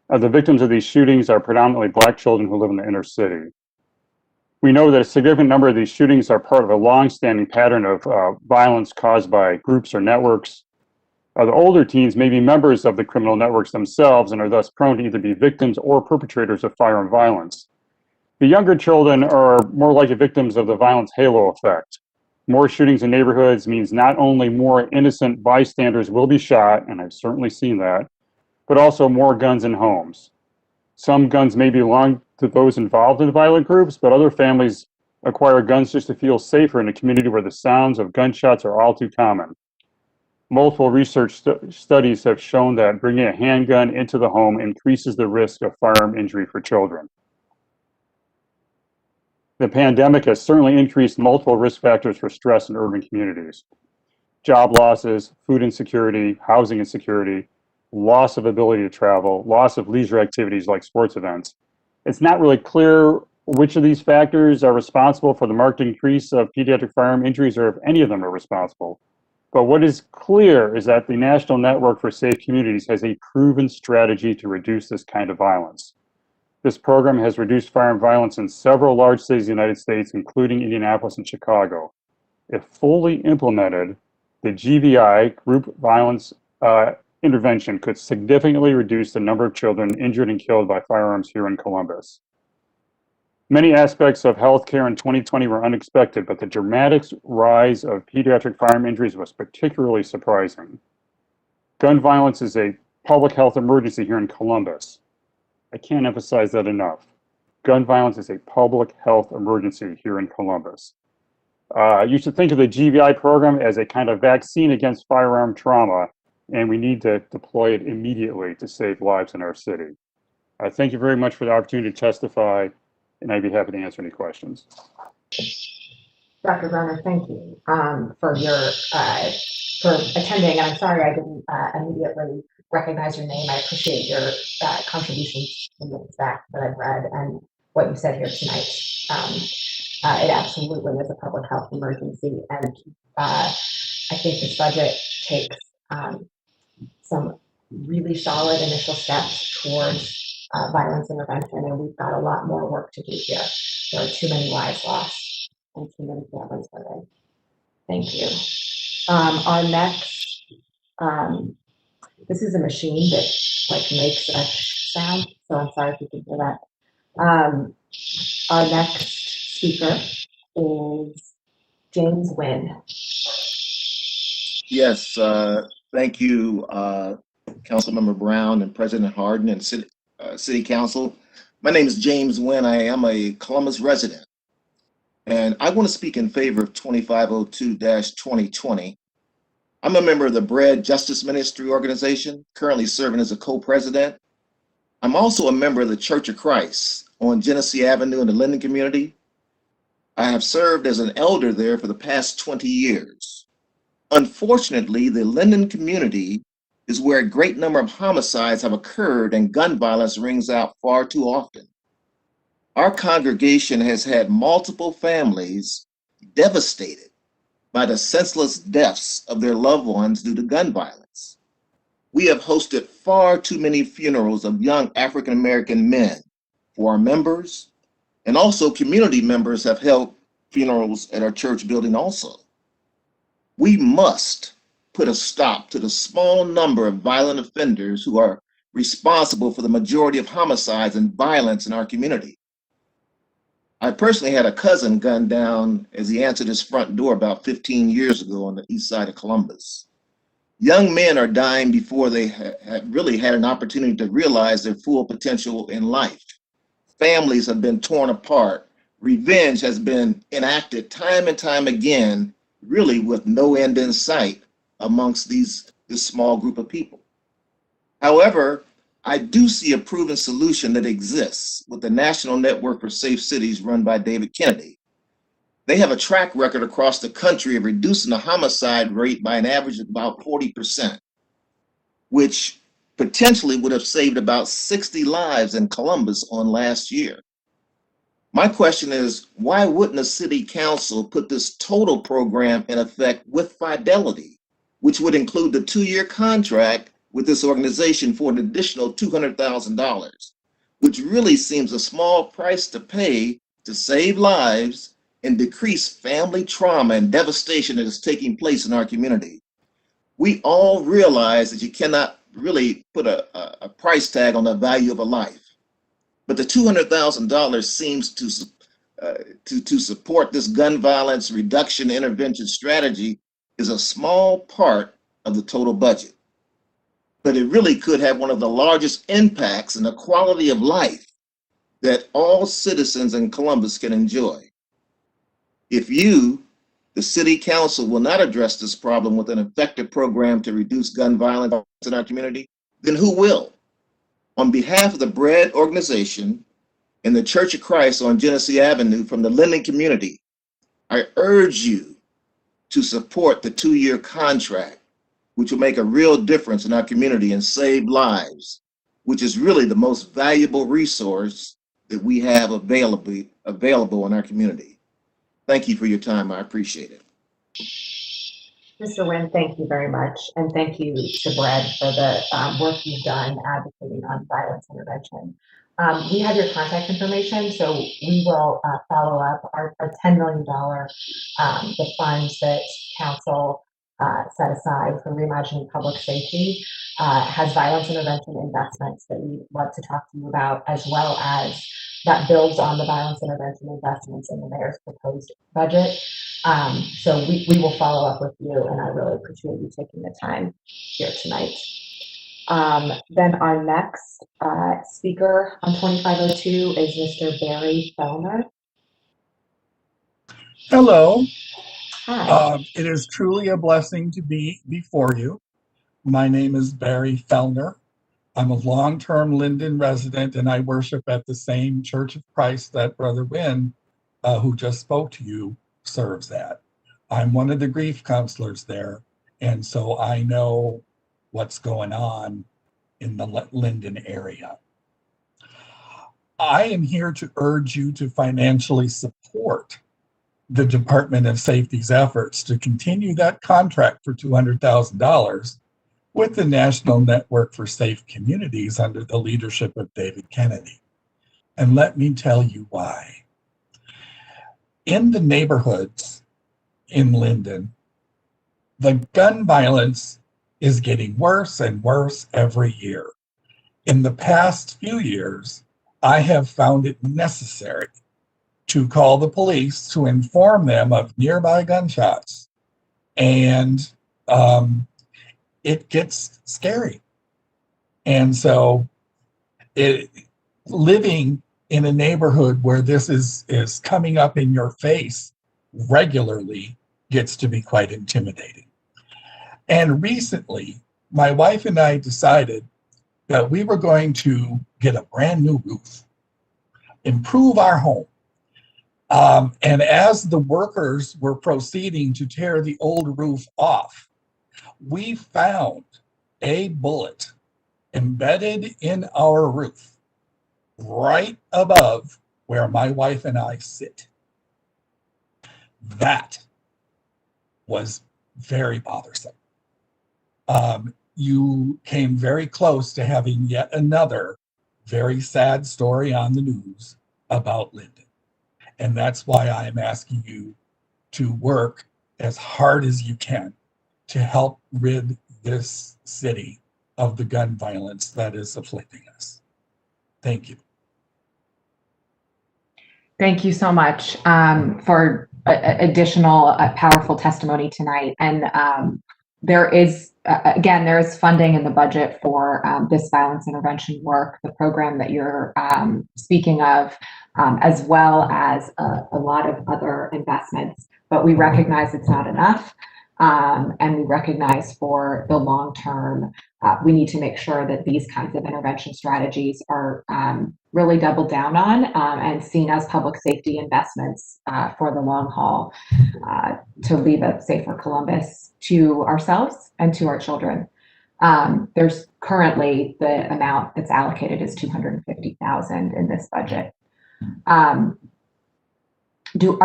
The victims of these shootings are predominantly Black children who live in the inner city. We know that a significant number of these shootings are part of a long-standing pattern of violence caused by groups or networks. The older teens may be members of the criminal networks themselves and are thus prone to either be victims or perpetrators of firearm violence. The younger children are more likely victims of the violence halo effect. More shootings in neighborhoods means not only more innocent bystanders will be shot, and I've certainly seen that, but also more guns in homes. Some guns may belong to those involved in the violent groups, but other families acquire guns just to feel safer in a community where the sounds of gunshots are all too common. Multiple research studies have shown that bringing a handgun into the home increases the risk of firearm injury for children. The pandemic has certainly increased multiple risk factors for stress in urban communities. job losses, food insecurity, housing insecurity, loss of ability to travel, loss of leisure activities like sports events. It's not really clear which of these factors are responsible for the marked increase of pediatric firearm injuries or if any of them are responsible. But what is clear is that the National Network for Safe Communities has a proven strategy to reduce this kind of violence. This program has reduced firearm violence in several large cities of the United States, including Indianapolis and Chicago. If fully implemented, the GVI, Group Violence Intervention, could significantly reduce the number of children injured and killed by firearms here in Columbus. Many aspects of healthcare in 2020 were unexpected, but the dramatic rise of pediatric firearm injuries was particularly surprising. Gun violence is a public health emergency here in Columbus. I can't emphasize that enough. Gun violence is a public health emergency here in Columbus. You should think of the GVI program as a kind of vaccine against firearm trauma, and we need to deploy it immediately to save lives in our city. Thank you very much for the opportunity to testify, and I'd be happy to answer any questions. Dr. Brunner, thank you for your for attending. And I'm sorry I didn't immediately recognize your name. I appreciate your contributions in the fact that I've read and what you said here tonight. It absolutely is a public health emergency, and I think this budget takes some really solid initial steps towards violence intervention, and we've got a lot more work to do here. There are too many lives lost and too many families hurting. Thank you. Our next, this is a machine that like makes a sound, so I'm sorry if you can hear that. Our next speaker is James Wynn. Yes, thank you, Councilmember Brown and President Hardin and City Council. My name is James Wynn. I am a Columbus resident, and I want to speak in favor of 2502-2020. I'm a member of the Bread Justice Ministry organization, currently serving as a co-president. I'm also a member of the Church of Christ on Genesee Avenue in the Linden community. I have served as an elder there for the past 20 years. Unfortunately, the Linden community is where a great number of homicides have occurred and gun violence rings out far too often. Our congregation has had multiple families devastated by the senseless deaths of their loved ones due to gun violence. We have hosted far too many funerals of young African-American men for our members, and also community members have held funerals at our church building also. We must put a stop to the small number of violent offenders who are responsible for the majority of homicides and violence in our community. I personally had a cousin gunned down as he answered his front door about 15 years ago on the east side of Columbus. Young men are dying before they have really had an opportunity to realize their full potential in life. Families have been torn apart. Revenge has been enacted time and time again, really with no end in sight amongst this small group of people. However, I do see a proven solution that exists with the National Network for Safe Cities run by David Kennedy. They have a track record across the country of reducing the homicide rate by an average of about 40%, which potentially would have saved about 60 lives in Columbus on last year. My question is, why wouldn't the city council put this total program in effect with fidelity, which would include the 2-year contract with this organization for an additional $200,000, which really seems a small price to pay to save lives and decrease family trauma and devastation that is taking place in our community. We all realize that you cannot really put a price tag on the value of a life, but the $200,000 seems to support this gun violence reduction intervention strategy is a small part of the total budget. But it really could have one of the largest impacts in the quality of life that all citizens in Columbus can enjoy. If you, the city council, will not address this problem with an effective program to reduce gun violence in our community, then who will? On behalf of the Bread organization and the Church of Christ on Genesee Avenue from the Linden community, I urge you to support the 2-year contract, which will make a real difference in our community and save lives, which is really the most valuable resource that we have available in our community. Thank you for your time. I appreciate it. Mr. Wynn, thank you very much. And thank you to Brad for the work you've done advocating on violence intervention. We have your contact information, so we will follow up our $10 million, the funds that council set aside for reimagining public safety has violence intervention investments that we'd love to talk to you about, as well as that builds on the violence intervention investments in the mayor's proposed budget. So we will follow up with you, and I really appreciate you taking the time here tonight. Then our next speaker on 2502 is Mr. Barry Fellner. Hello. Hi. It is truly a blessing to be before you. My name is Barry Fellner. I'm a long-term Linden resident, and I worship at the same Church of Christ that Brother Wynn, who just spoke to you, serves at. I'm one of the grief counselors there, and so I know what's going on in the Linden area. I am here to urge you to financially support the Department of Safety's efforts to continue that contract for $200,000 with the National Network for Safe Communities under the leadership of David Kennedy. And let me tell you why. In the neighborhoods in Linden, the gun violence is getting worse and worse every year. In the past few years, I have found it necessary to call the police to inform them of nearby gunshots. And it gets scary. And so living in a neighborhood where this is coming up in your face regularly gets to be quite intimidating. And recently, my wife and I decided that we were going to get a brand new roof, improve our home. And as the workers were proceeding to tear the old roof off, we found a bullet embedded in our roof right above where my wife and I sit. That was very bothersome. You came very close to having yet another very sad story on the news about Linden. And that's why I am asking you to work as hard as you can to help rid this city of the gun violence that is afflicting us. Thank you. Thank you so much for additional powerful testimony tonight. And there is, again, there is funding in the budget for this violence intervention work, the program that you're speaking of, as well as a lot of other investments. But we recognize it's not enough. And we recognize for the long term, we need to make sure that these kinds of intervention strategies are really doubled down on and seen as public safety investments for the long haul to leave a safer Columbus to ourselves and to our children. There's currently the amount that's allocated is $250,000 in this budget. Are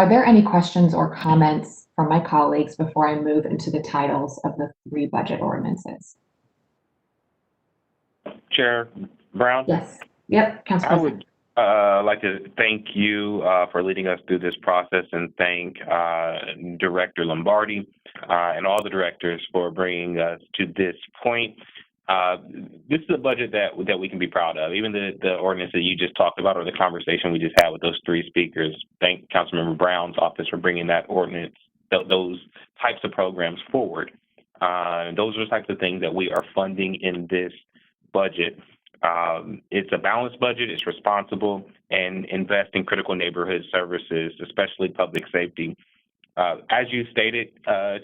there any questions or comments from my colleagues before I move into the titles of the 3 budget ordinances? Chair Brown? Yes. Yep, Council President. I would like to thank you for leading us through this process and thank Director Lombardi and all the directors for bringing us to this point. This is a budget that we can be proud of. Even the ordinance that you just talked about or the conversation we just had with those 3 speakers, thank Councilmember Brown's office for bringing that ordinance, those types of programs forward. Those are the types of things that we are funding in this budget. It's a balanced budget, it's responsible, and invest in critical neighborhood services, especially public safety. As you stated,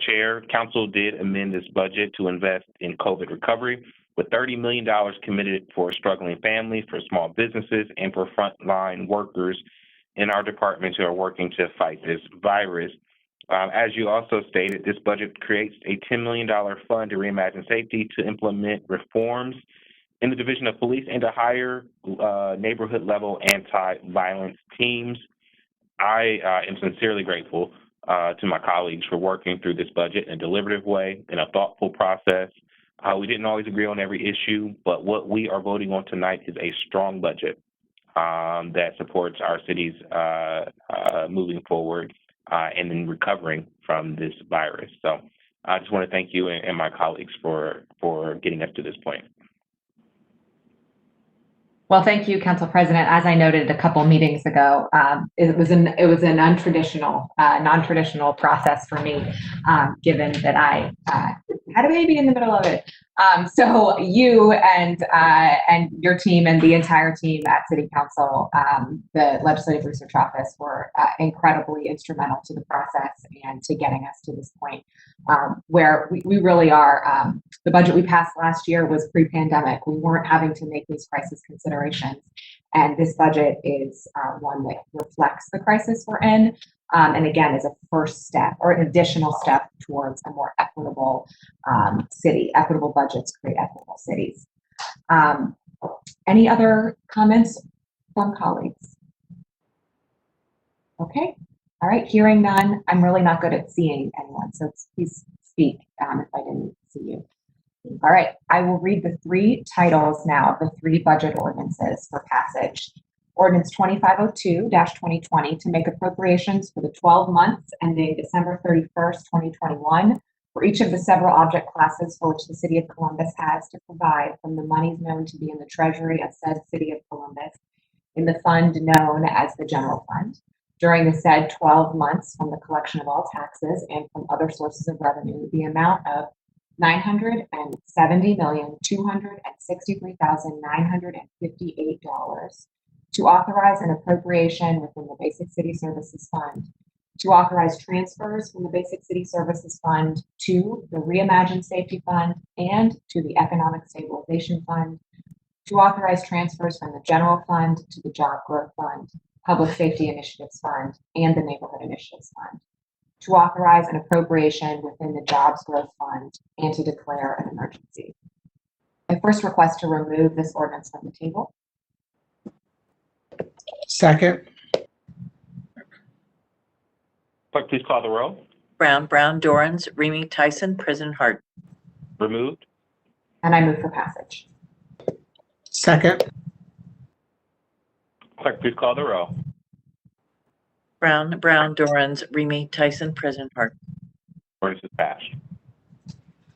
Chair, Council did amend this budget to invest in COVID recovery with $30 million committed for struggling families, for small businesses, and for frontline workers in our departments who are working to fight this virus. As you also stated, this budget creates a $10 million fund to reimagine safety to implement reforms in the Division of Police and to hire neighborhood level anti-violence teams. I am sincerely grateful to my colleagues for working through this budget in a deliberative way, in a thoughtful process. We didn't always agree on every issue, but what we are voting on tonight is a strong budget that supports our cities moving forward and in recovering from this virus. So I just want to thank you and my colleagues for getting us to this point. Well, thank you, Council President. As I noted a couple meetings ago, it was an non-traditional process for me, given that I had a baby in the middle of it. So you and your team and the entire team at City Council, the Legislative Research Office, were incredibly instrumental to the process and to getting us to this point where we really are. The budget we passed last year was pre-pandemic. We weren't having to make these crisis considerations, and this budget is one that reflects the crisis we're in, and again is a first step or an additional step towards a more equitable city. Equitable budgets create equitable cities. Any other comments from colleagues? Okay. All right, hearing none. I'm really not good at seeing anyone, so please speak if I didn't see you. All right, I will read the three titles now of the three budget ordinances for passage. Ordinance 2502-2020 to make appropriations for the 12 months ending December 31st, 2021 for each of the several object classes for which the City of Columbus has to provide from the monies known to be in the treasury of said City of Columbus in the fund known as the General Fund during the said 12 months from the collection of all taxes and from other sources of revenue, the amount of $970,263,958 to authorize an appropriation within the Basic City Services Fund, to authorize transfers from the Basic City Services Fund to the Reimagined Safety Fund and to the Economic Stabilization Fund, to authorize transfers from the General Fund to the Job Growth Fund, Public Safety Initiatives Fund, and the Neighborhood Initiatives Fund, to authorize an appropriation within the Jobs Growth Fund, and to declare an emergency. I first request to remove this ordinance from the table. Second. Clerk, please call the roll. Brown, Dorans, Remy, Tyson, President Hardin. Removed. And I move for passage. Second. Clerk, please call the roll. Brown, Dorans, Remy, Tyson, President Hardin. Ordinance is passed.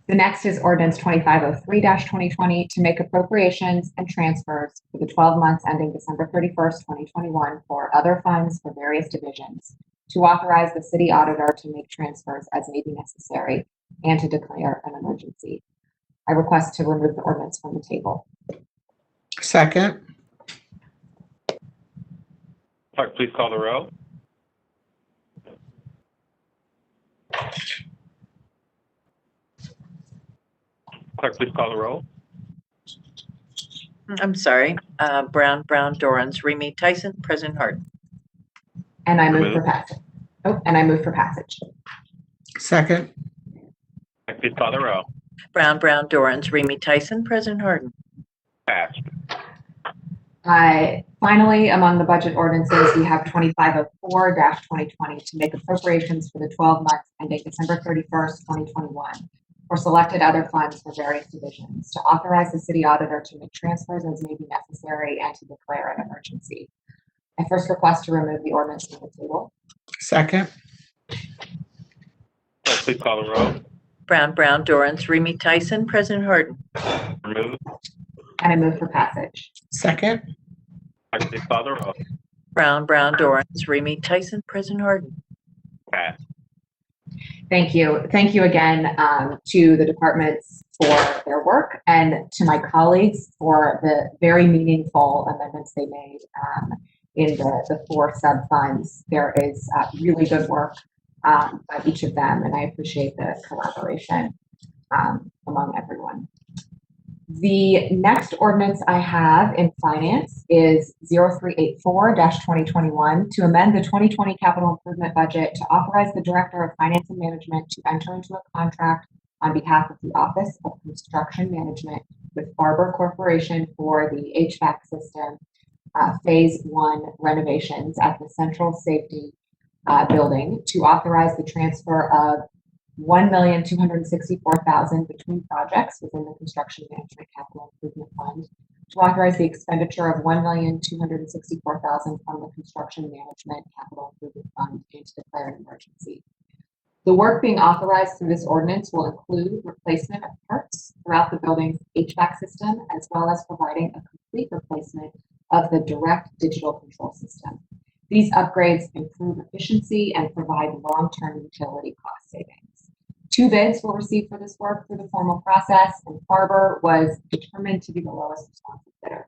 The next is ordinance 2503-2020 to make appropriations and transfers for the 12 months ending December 31st, 2021 for other funds for various divisions, to authorize the city auditor to make transfers as may be necessary and to declare an emergency. I request to remove the ordinance from the table. Second. Clerk, please call the roll. Clerk, please call the roll. I'm sorry. Brown, Dorans, Remy, Tyson, President Hardin. And I move for passage. Oh, and I move for passage. Second. Clerk, please call the roll. Brown, Dorans, Remy, Tyson, President Hardin. Passed. Finally, among the budget ordinances, we have 2504-2020 to make appropriations for the 12 months ending December 31st, 2021 for selected other funds for various divisions, to authorize the city auditor to make transfers as may be necessary and to declare an emergency. I first request to remove the ordinance from the table. Second. Clerk, please call the roll. Brown, Dorans, Remy, Tyson, President Hardin. Removed. And I move for passage. Second. Clerk, please call the roll. Brown, Dorans, Remy, Tyson, President Hardin. Passed. Thank you. Thank you again to the departments for their work and to my colleagues for the very meaningful amendments they made in the four sub-funds. There is really good work by each of them, and I appreciate the collaboration among everyone. The next ordinance I have in finance is 0384-2021 to amend the 2020 capital improvement budget to authorize the Director of Finance and Management to enter into a contract on behalf of the Office of Construction Management with Barber Corporation for the HVAC system Phase 1 renovations at the Central Safety Building to authorize the transfer of $1,264,000 between projects within the Construction Management Capital Improvement Fund, to authorize the expenditure of $1,264,000 from the Construction Management Capital Improvement Fund and to declare an emergency. The work being authorized through this ordinance will include replacement of parts throughout the building's HVAC system, as well as providing a complete replacement of the direct digital control system. These upgrades improve efficiency and provide long-term utility cost savings. 2 bids were received for this work through the formal process, and Barber was determined to be the lowest responsive bidder.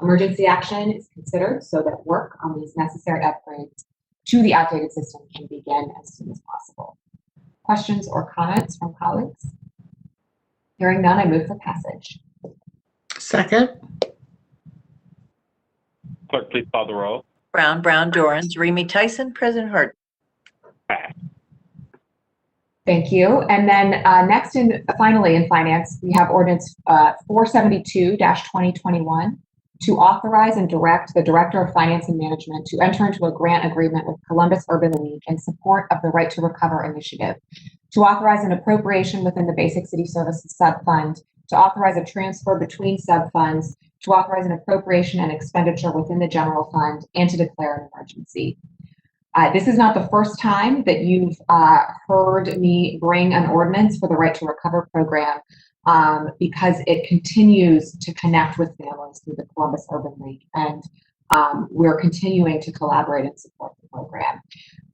Emergency action is considered so that work on these necessary upgrades to the outdated system can begin as soon as possible. Questions or comments from colleagues? Hearing none, I move for passage. Second. Clerk, please call the roll. Brown, Dorans, Remy Tyson, President Hardin. Pass. Thank you. And then next, finally in finance, we have ordinance 472-2021 to authorize and direct the Director of Finance and Management to enter into a grant agreement with Columbus Urban League in support of the Right to Recover initiative, to authorize an appropriation within the Basic City Services subfund, to authorize a transfer between subfunds, to authorize an appropriation and expenditure within the general fund, and to declare an emergency. This is not the first time that you've heard me bring an ordinance for the Right to Recover program, because it continues to connect with families through the Columbus Urban League, and we're continuing to collaborate and support the program.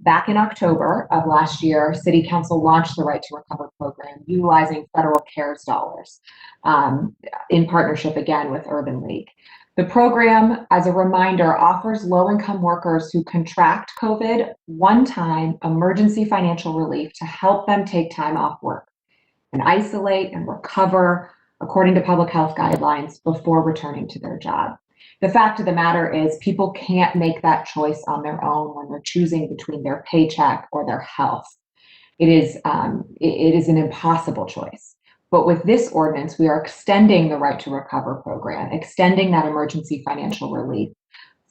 Back in October of last year, City Council launched the Right to Recover program utilizing federal CARES dollars in partnership again with Urban League. The program, as a reminder, offers low-income workers who contract COVID one-time emergency financial relief to help them take time off work and isolate and recover according to public health guidelines before returning to their job. The fact of the matter is people can't make that choice on their own when they're choosing between their paycheck or their health. It is an impossible choice. But with this ordinance, we are extending the Right to Recover program, extending that emergency financial relief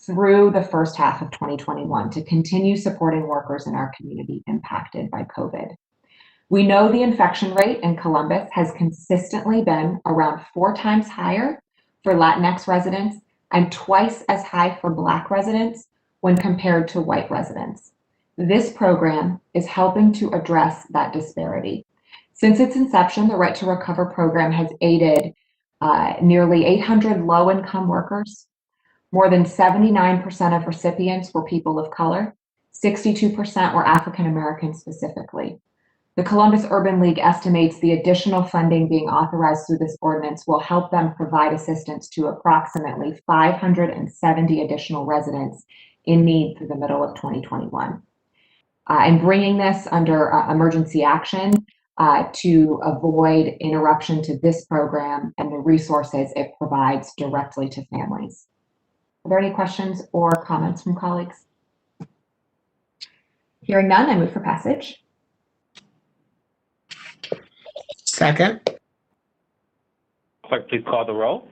through the first half of 2021 to continue supporting workers in our community impacted by COVID. We know the infection rate in Columbus has consistently been around 4 times higher for Latinx residents and twice as high for Black residents when compared to white residents. This program is helping to address that disparity. Since its inception, the Right to Recover program has aided nearly 800 low-income workers. More than 79% of recipients were people of color. 62% were African American specifically. The Columbus Urban League estimates the additional funding being authorized through this ordinance will help them provide assistance to approximately 570 additional residents in need through the middle of 2021. And bringing this under emergency action to avoid interruption to this program and the resources it provides directly to families. Are there any questions or comments from colleagues? Hearing none, I move for passage. Second. Clerk, please call the roll.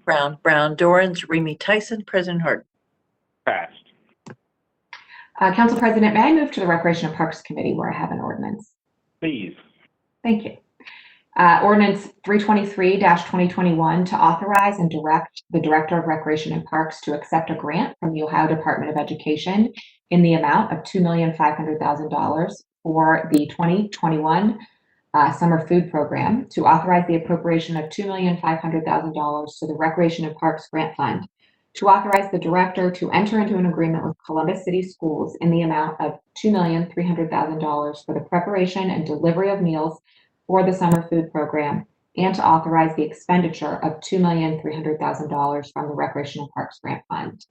Brown, Dorans, Remy Tyson, President Hardin. Passed. Council President, may I move to the Recreation and Parks Committee where I have an ordinance? Please. Thank you. Ordinance 323-2021 to authorize and direct the Director of Recreation and Parks to accept a grant from the Ohio Department of Education in the amount of $2,500,000 for the 2021 summer food program, to authorize the appropriation of $2,500,000 to the Recreation and Parks Grant Fund, to authorize the director to enter into an agreement with Columbus City Schools in the amount of $2,300,000 for the preparation and delivery of meals for the summer food program, and to authorize the expenditure of $2,300,000 from the Recreation and Parks Grant Fund.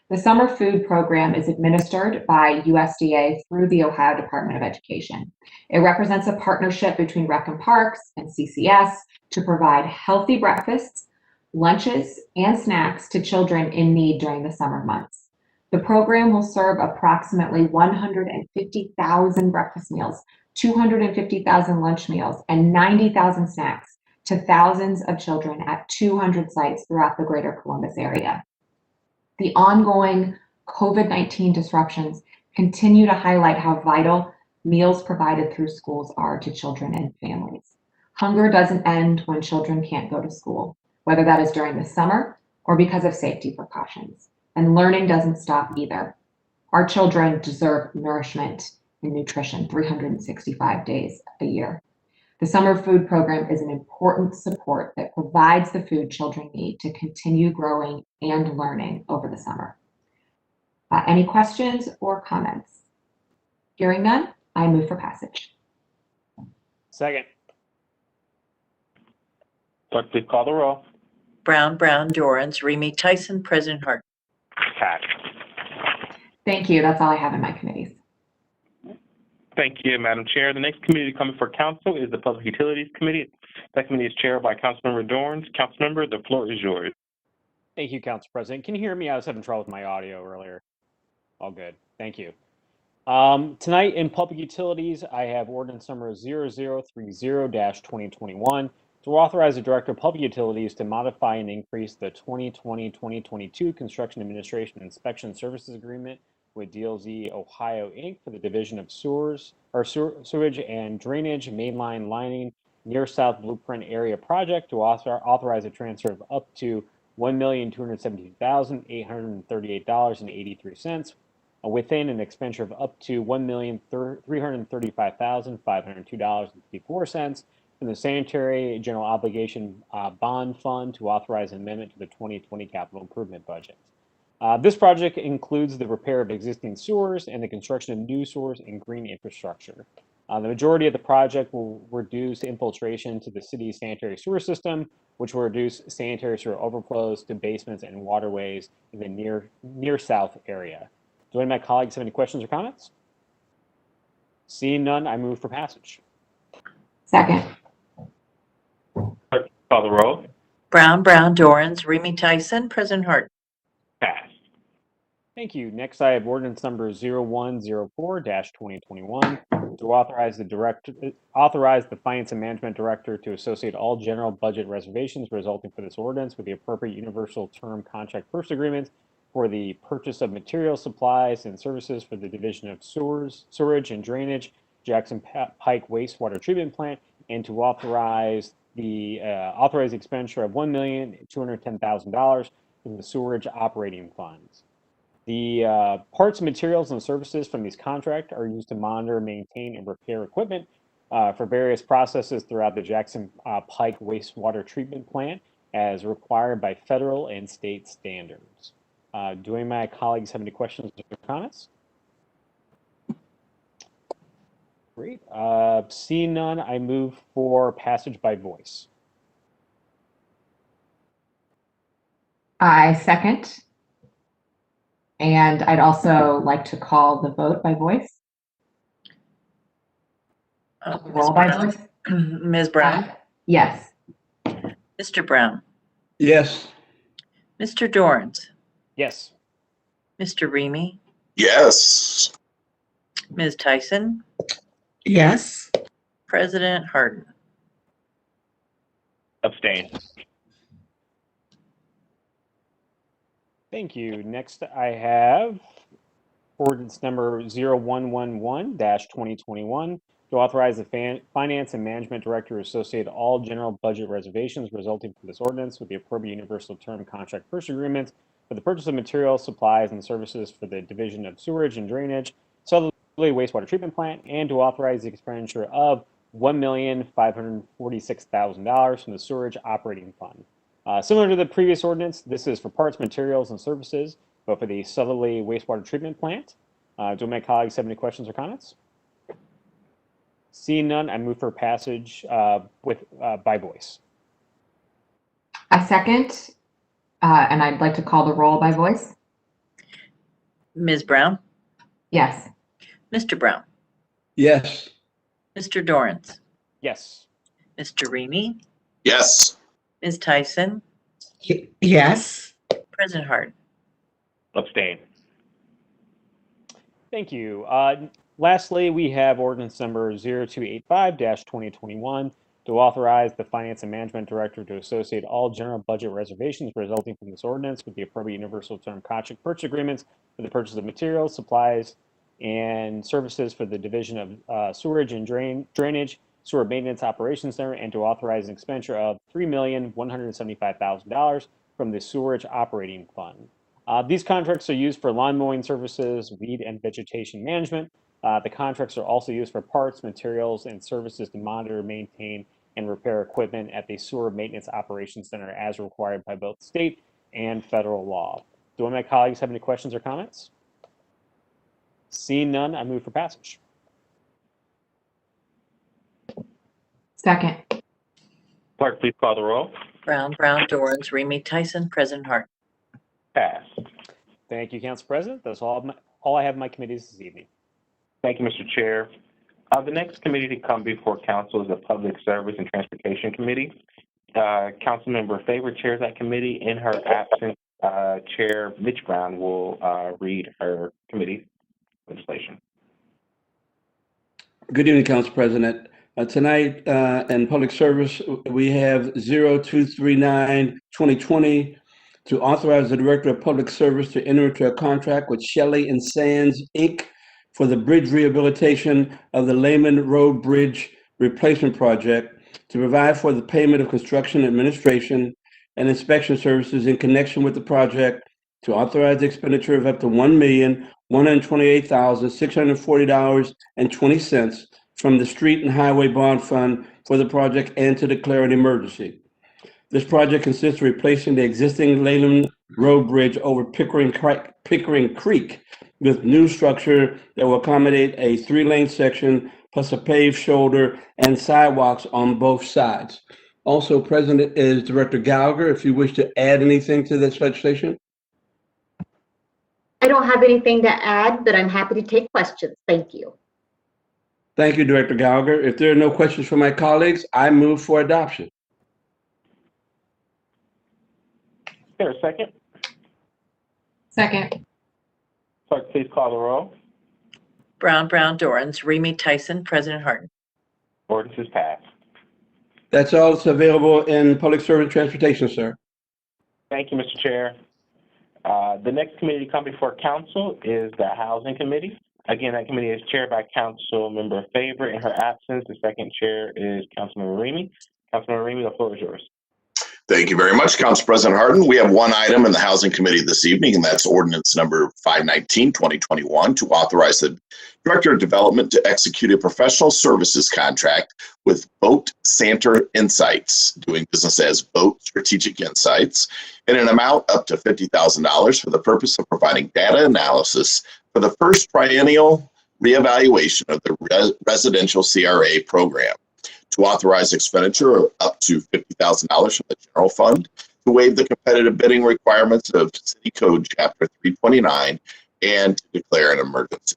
The summer food program is administered by USDA through the Ohio Department of Education. It represents a partnership between Rec and Parks and CCS to provide healthy breakfasts, lunches, and snacks to children in need during the summer months. The program will serve approximately 150,000 breakfast meals, 250,000 lunch meals, and 90,000 snacks to thousands of children at 200 sites throughout the greater Columbus area. The ongoing COVID-19 disruptions continue to highlight how vital meals provided through schools are to children and families. Hunger doesn't end when children can't go to school, whether that is during the summer or because of safety precautions. And learning doesn't stop either. Our children deserve nourishment and nutrition 365 days a year. The summer food program is an important support that provides the food children need to continue growing and learning over the summer. Any questions or comments? Hearing none, I move for passage. Second. Clerk, please call the roll. Brown, Dorans, Remy, Tyson, President Hardin. Pass. Thank you. That's all I have in my committees. Thank you, Madam Chair. The next committee coming for council is the Public Utilities Committee. That committee is chaired by Councilmember Dorans. Councilmember, the floor is yours. Thank you, Council President. Can you hear me? I was having trouble with my audio earlier. All good. Thank you. Tonight in Public Utilities, I have ordinance number 0030-2021 to authorize the Director of Public Utilities to modify and increase the 2020-2022 Construction Administration Inspection Services Agreement with DLZ Ohio Inc. for the Division of Sewage and Drainage Mainline Lining Near South Blueprint Area Project to authorize a transfer of up to $1,272,838.83 within an expenditure of up to $1,335,502.54 from the Sanitary General Obligation Bond Fund to authorize an amendment to the 2020 capital improvement budget. This project includes the repair of existing sewers and the construction of new sewers and green infrastructure. The majority of the project will reduce infiltration to the city's sanitary sewer system, which will reduce sanitary sewer overflows to basements and waterways in the near south area. Do any of my colleagues have any questions or comments? Seeing none, I move for passage. Second. Clerk, call the roll. Brown, Dorans, Remy, Tyson, President Hardin. Pass. Thank you. Next, I have ordinance number 0104-2021 to authorize the Finance and Management Director to associate all general budget reservations resulting from this ordinance with the appropriate universal term contract purchase agreements for the purchase of materials, supplies, and services for the Division of Sewerage and Drainage, Jackson Pike Wastewater Treatment Plant, and to authorize the expenditure of $1,210,000 from the sewerage operating funds. The parts, materials, and services from these contracts are used to monitor, maintain, and repair equipment for various processes throughout the Jackson Pike Wastewater Treatment Plant as required by federal and state standards. Do any of my colleagues have any questions or comments? Great. Seeing none, I move for passage by voice. I second. And I'd also like to call the vote by voice. Roll by voice. Ms. Brown? Yes. Mr. Brown? Yes. Mr. Dorans? Yes. Mr. Remy? Yes. Ms. Tyson? Yes. President Hardin. Abstain. Thank you. Next, I have ordinance number 0111-2021 to authorize the Finance and Management Director to associate all general budget reservations resulting from this ordinance with the appropriate universal term contract purchase agreements for the purchase of materials, supplies, and services for the Division of Sewerage and Drainage, Southern Wastewater Treatment Plant, and to authorize the expenditure of $1,546,000 from the Sewerage Operating Fund. Similar to the previous ordinance, this is for parts, materials, and services, but for the Southerly Wastewater Treatment Plant. Do my colleagues have any questions or comments? Seeing none, I move for passage by voice. I second, and I'd like to call the roll by voice. Ms. Brown, Yes. Mr. Brown, Yes. Mr. Dorrance, Yes. Mr. Remy, Yes. Ms. Tyson, Yes. President Hardin. Abstain. Thank you. Lastly, we have ordinance number 0285-2021 to authorize the Finance and Management Director to associate all general budget reservations resulting from this ordinance with the appropriate universal term contract purchase agreements for the purchase of materials, supplies, and services for the division of sewerage and drainage, sewer maintenance operations center, and to authorize an expenditure of $3,175,000 from the sewerage operating fund. These contracts are used for lawn mowing services, weed and vegetation management. The contracts are also used for parts, materials, and services to monitor, maintain, and repair equipment at the Sewer Maintenance Operations Center as required by both state and federal law. Do any of my colleagues have any questions or comments? Seeing none, I move for passage. Second. Clerk, please call the roll. Brown, Dorrance, Remy, Tyson, President Hardin. Pass. Thank you, Council President. That's all I have in my committees this evening. Thank you, Mr. Chair. The next committee to come before council is the Public Service and Transportation Committee. Councilmember Favor chairs that committee. In her absence, Chair Mitch Brown will read her committee legislation. Good evening, Council President. Tonight in Public Service, we have 0239-2020 to authorize the Director of Public Service to enter into a contract with Shelley and Sands, Inc. for the bridge rehabilitation of the Lehman Road Bridge Replacement Project to provide for the payment of construction administration and inspection services in connection with the project, to authorize the expenditure of up to $1,128,640.20 from the Street and Highway Bond Fund for the project, and to declare an emergency. This project consists of replacing the existing Lehman Road Bridge over Pickering Creek with new structure that will accommodate a 3-lane section plus a paved shoulder and sidewalks on both sides. Also present is Director Gallagher, if you wish to add anything to this legislation. I don't have anything to add, but I'm happy to take questions. Thank you. Thank you, Director Gallagher. If there are no questions from my colleagues, I move for adoption. Is there a second? Second. Clerk, please call the roll. Brown, Dorrance, Remy, Tyson, President Hardin. Ordinance is passed. That's all that's available in Public Service and Transportation, sir. Thank you, Mr. Chair. The next committee to come before council is the Housing Committee. Again, that committee is chaired by Councilmember Favor. In her absence, the second chair is Councilmember Remy. Councilmember Remy, the floor is yours. Thank you very much, Council President Hardin. We have one item in the Housing Committee this evening, and that's ordinance number 519-2021 to authorize the Director of Development to execute a professional services contract with Boat Center Insights, doing business as Boat Strategic Insights, in an amount up to $50,000 for the purpose of providing data analysis for the first triennial reevaluation of the residential CRA program, to authorize expenditure of up to $50,000 from the general fund, to waive the competitive bidding requirements of City Code Chapter 329, and to declare an emergency.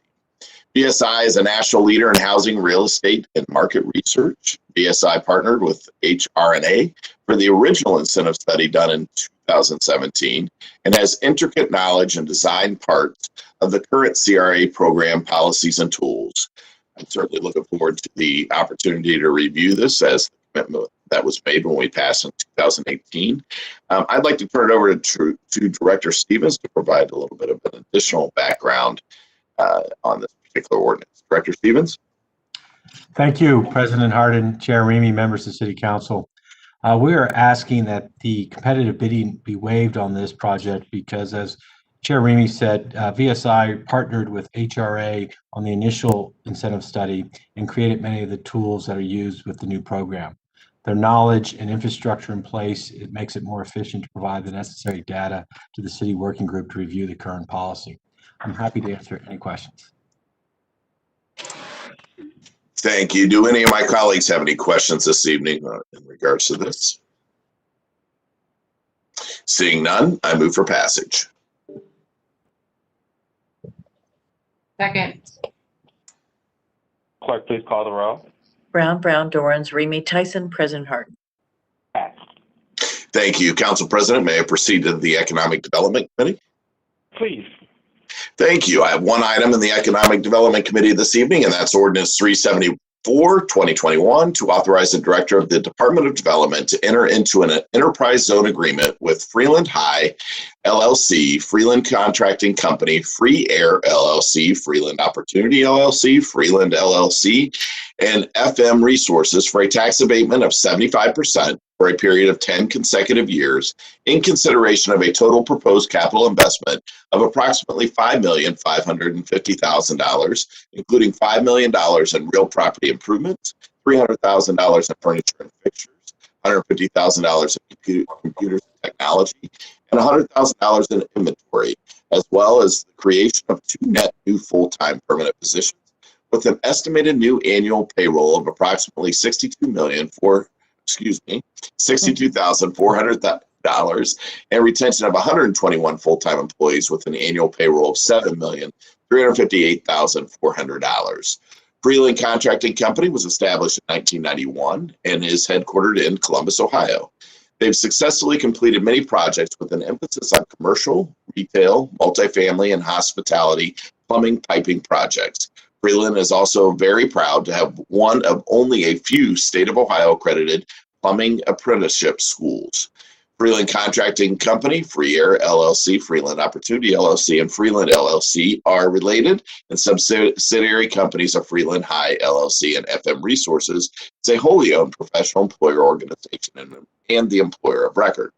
BSI is a national leader in housing, real estate, and market research. BSI partnered with HRNA for the original incentive study done in 2017 and has intricate knowledge and design parts of the current CRA program policies and tools. I'm certainly looking forward to the opportunity to review this as the commitment that was made when we passed in 2018. I'd like to turn it over to Director Stevens to provide a little bit of an additional background on this particular ordinance. Director Stevens. Thank you, President Hardin, Chair Remy, members of City Council. We are asking that the competitive bidding be waived on this project because, as Chair Remy said, VSI partnered with HRA on the initial incentive study and created many of the tools that are used with the new program. Their knowledge and infrastructure in place, it makes it more efficient to provide the necessary data to the city working group to review the current policy. I'm happy to answer any questions. Thank you. Do any of my colleagues have any questions this evening in regards to this? Seeing none, I move for passage. Second. Clerk, please call the roll. Brown, Dorans, Remy, Tyson, President Hardin. Pass. Thank you. Council President, may I proceed to the Economic Development Committee? Please. Thank you. I have one item in the Economic Development Committee this evening, and that's Ordinance 374, 2021, to authorize the Director of the Department of Development to enter into an enterprise zone agreement with Freeland High LLC, Freeland Contracting Company, Free Air LLC, Freeland Opportunity LLC, Freeland LLC, and FM Resources for a tax abatement of 75% for a period of 10 consecutive years in consideration of a total proposed capital investment of approximately $5,550,000, including $5 million in real property improvements, $300,000 in furniture and fixtures, $150,000 in computers and technology, and $100,000 in inventory, as well as the creation of 2 net new full-time permanent positions with an estimated new annual payroll of approximately $62,400 and retention of 121 full-time employees with an annual payroll of $7,358,400. Freeland Contracting Company was established in 1991 and is headquartered in Columbus, Ohio. They've successfully completed many projects with an emphasis on commercial, retail, multifamily, and hospitality plumbing piping projects. Freeland is also very proud to have one of only a few state of Ohio accredited plumbing apprenticeship schools. Freeland Contracting Company, Free Air LLC, Freeland Opportunity LLC, and Freeland LLC are related and subsidiary companies of Freeland High LLC, and FM Resources is a wholly owned professional employer organization and the employer of record.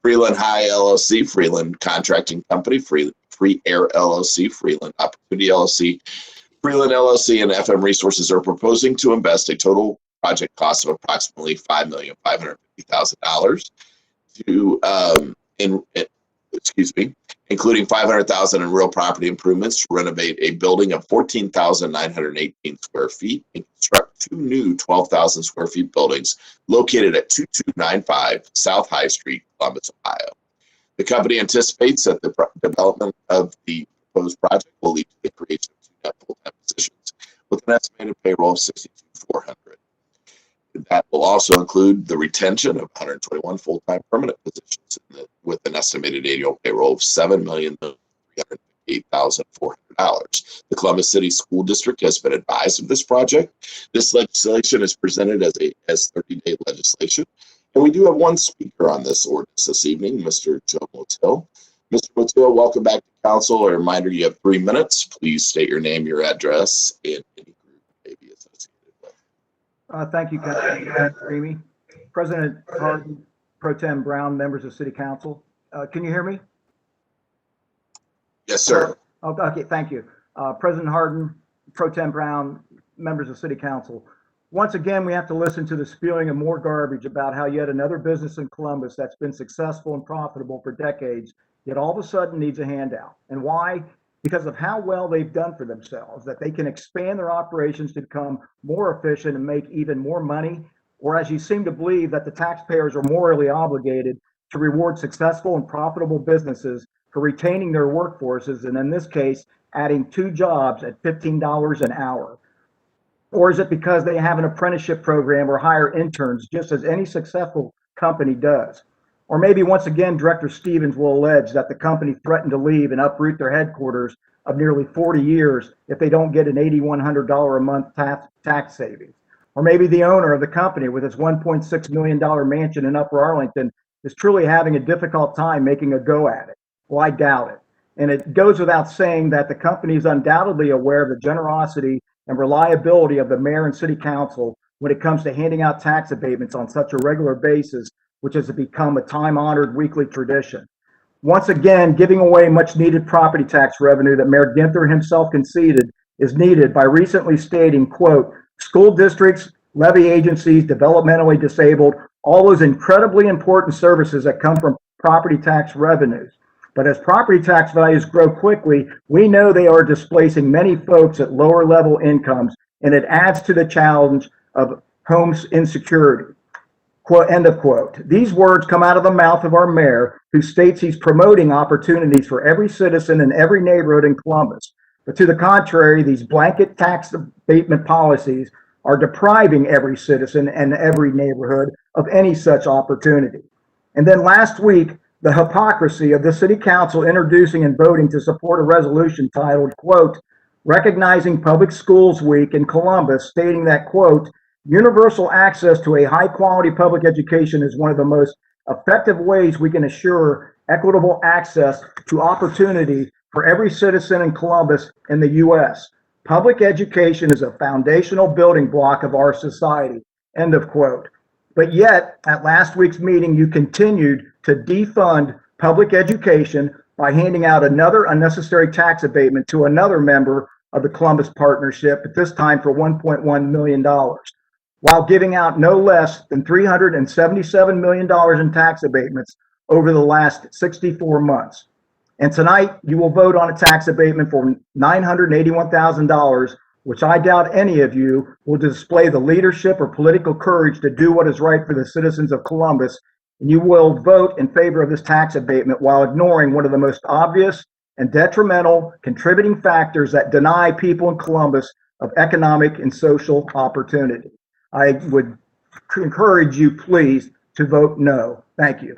Freeland High LLC, Freeland Contracting Company, Free Air LLC, Freeland Opportunity LLC, Freeland LLC, and FM Resources are proposing to invest a total project cost of approximately $5,550,000 including $500,000 in real property improvements to renovate a building of 14,918 square feet and construct 2 new 12,000 square feet buildings located at 2295 South High Street, Columbus, Ohio. The company anticipates that the development of the proposed project will lead to the creation of 2 net full-time positions with an estimated payroll of $62,400. That will also include the retention of 121 full-time permanent positions with an estimated annual payroll of $7,358,400. The Columbus City School District has been advised of this project. This legislation is presented as 30-day legislation. And we do have one speaker on this ordinance this evening, Mr. Joe Motil. Mr. Motil, welcome back to council. A reminder, you have 3 minutes. Please state your name, your address, and any group you may be associated with. Thank you, Councilman Remy. President Hardin, Pro Tem Brown, members of City Council. Can you hear me? Yes, sir. Okay, thank you. President Hardin, Pro Tem Brown, members of City Council. Once again, we have to listen to the spewing of more garbage about how yet another business in Columbus that's been successful and profitable for decades, yet all of a sudden needs a handout. And why? Because of how well they've done for themselves, that they can expand their operations to become more efficient and make even more money, or as you seem to believe that the taxpayers are morally obligated to reward successful and profitable businesses for retaining their workforces, and in this case, adding 2 jobs at $15 an hour. Or is it because they have an apprenticeship program or hire interns, just as any successful company does? Or maybe once again, Director Stevens will allege that the company threatened to leave and uproot their headquarters of nearly 40 years if they don't get an $8,100 a month tax savings. Or maybe the owner of the company with its $1.6 million mansion in Upper Arlington is truly having a difficult time making a go at it. Well, I doubt it. And it goes without saying that the company is undoubtedly aware of the generosity and reliability of the mayor and city council when it comes to handing out tax abatements on such a regular basis, which has become a time-honored weekly tradition. Once again, giving away much needed property tax revenue that Mayor Ginther himself conceded is needed by recently stating, quote, school districts, levy agencies, developmentally disabled, all those incredibly important services that come from property tax revenues. But as property tax values grow quickly, we know they are displacing many folks at lower level incomes, and it adds to the challenge of homes insecurity. Quote, end of quote. These words come out of the mouth of our mayor, who states he's promoting opportunities for every citizen in every neighborhood in Columbus. But to the contrary, these blanket tax abatement policies are depriving every citizen and every neighborhood of any such opportunity. And then last week, the hypocrisy of the city council introducing and voting to support a resolution titled, quote, recognizing Public Schools Week in Columbus, stating that, quote, universal access to a high quality public education is one of the most effective ways we can assure equitable access to opportunity for every citizen in Columbus in the U.S. Public education is a foundational building block of our society, end of quote. But yet, at last week's meeting, you continued to defund public education by handing out another unnecessary tax abatement to another member of the Columbus Partnership, at this time for $1.1 million, while giving out no less than $377 million in tax abatements over the last 64 months. And tonight, you will vote on a tax abatement for $981,000, which I doubt any of you will display the leadership or political courage to do what is right for the citizens of Columbus. And you will vote in favor of this tax abatement while ignoring one of the most obvious and detrimental contributing factors that deny people in Columbus of economic and social opportunity. I would encourage you, please, to vote no. Thank you.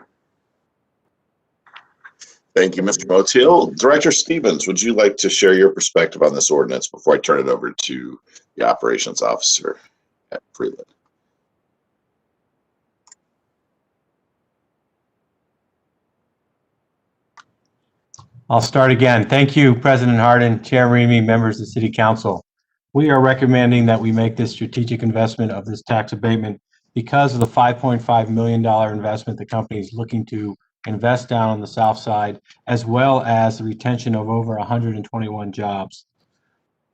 Thank you, Mr. Motil. Director Stevens, would you like to share your perspective on this ordinance before I turn it over to the operations officer at Freeland? I'll start again. Thank you, President Hardin, Chair Remy, members of the City Council. We are recommending that we make this strategic investment of this tax abatement because of the $5.5 million investment the company is looking to invest down on the south side, as well as the retention of over 121 jobs.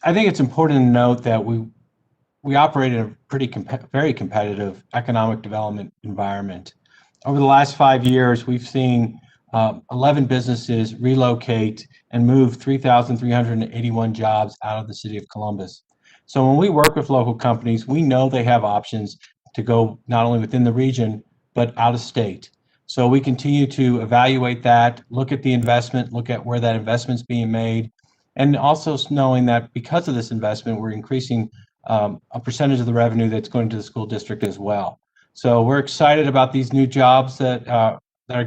I think it's important to note that we operate in a very competitive economic development environment. Over the last 5 years, we've seen 11 businesses relocate and move 3,381 jobs out of the city of Columbus. So when we work with local companies, we know they have options to go not only within the region, but out of state. So we continue to evaluate that, look at the investment, look at where that investment's being made, and also knowing that because of this investment, we're increasing a percentage of the revenue that's going to the school district as well. So we're excited about these new jobs that are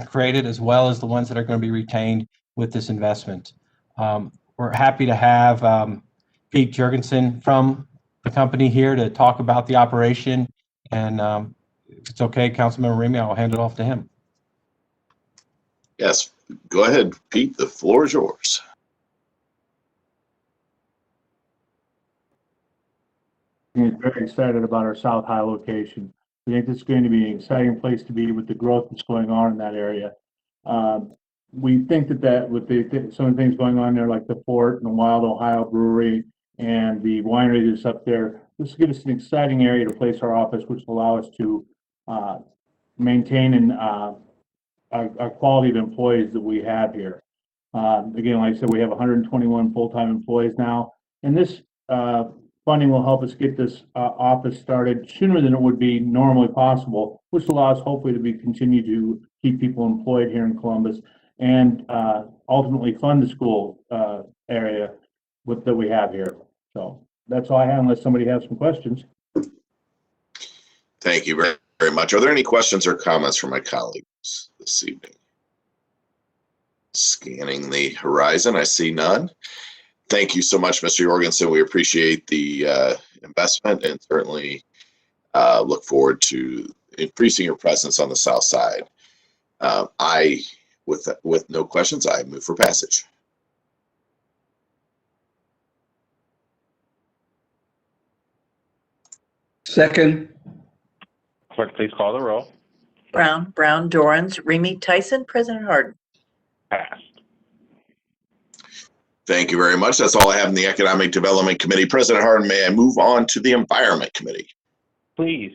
created, as well as the ones that are going to be retained with this investment. We're happy to have Pete Jurgensen from the company here to talk about the operation. And if it's okay, Councilmember Remy, I'll hand it off to him. Yes, go ahead, Pete. The floor is yours. We're very excited about our South High location. We think this is going to be an exciting place to be with the growth that's going on in that area. We think that with some of the things going on there, like the Fort and the Wild Ohio Brewery and the winery that's up there, this will give us an exciting area to place our office, which will allow us to maintain and our quality of employees that we have here. Again, like I said, we have 121 full-time employees now, and this funding will help us get this office started sooner than it would be normally possible, which allows hopefully to continue to keep people employed here in Columbus and ultimately fund the school area that we have here. So that's all I have, unless somebody has some questions. Thank you very, very much. Are there any questions or comments from my colleagues this evening? Scanning the horizon, I see none. Thank you so much, Mr. Jorgensen. We appreciate the investment and certainly look forward to increasing your presence on the south side. With no questions, I move for passage. Second. Clerk, please call the roll. Brown, Dorans, Remy, Tyson, President Hardin. Passed. Thank you very much. That's all I have in the Economic Development Committee. President Hardin, may I move on to the Environment Committee? Please.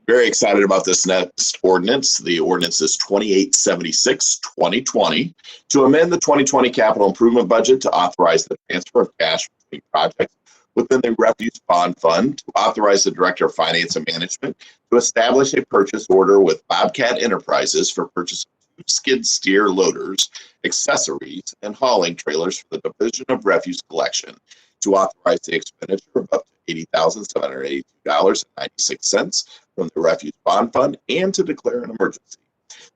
Very excited about this next ordinance. The ordinance is 2876-2020 to amend the 2020 capital improvement budget to authorize the transfer of cash between projects within the refuse bond fund, to authorize the Director of Finance and Management to establish a purchase order with Bobcat Enterprises for purchase of skid steer loaders, accessories, and hauling trailers for the Division of Refuse Collection to authorize the expenditure of up to $80,782.96 from the Refuse Bond Fund and to declare an emergency.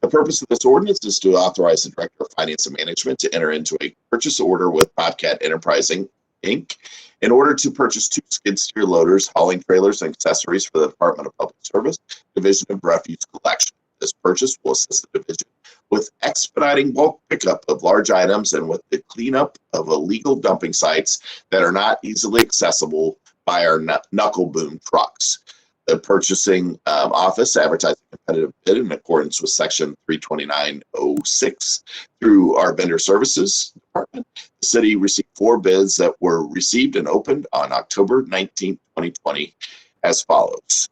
The purpose of this ordinance is to authorize the Director of Finance and Management to enter into a purchase order with Bobcat Enterprising, Inc. in order to purchase 2 skid steer loaders, hauling trailers, and accessories for the Department of Public Service, Division of Refuse Collection. This purchase will assist the division with expediting bulk pickup of large items and with the cleanup of illegal dumping sites that are not easily accessible by our knuckle boom trucks. The purchasing office advertised a competitive bid in accordance with Section 32906 through our vendor services department. The city received 4 bids that were received and opened on October 19, 2020 as follows,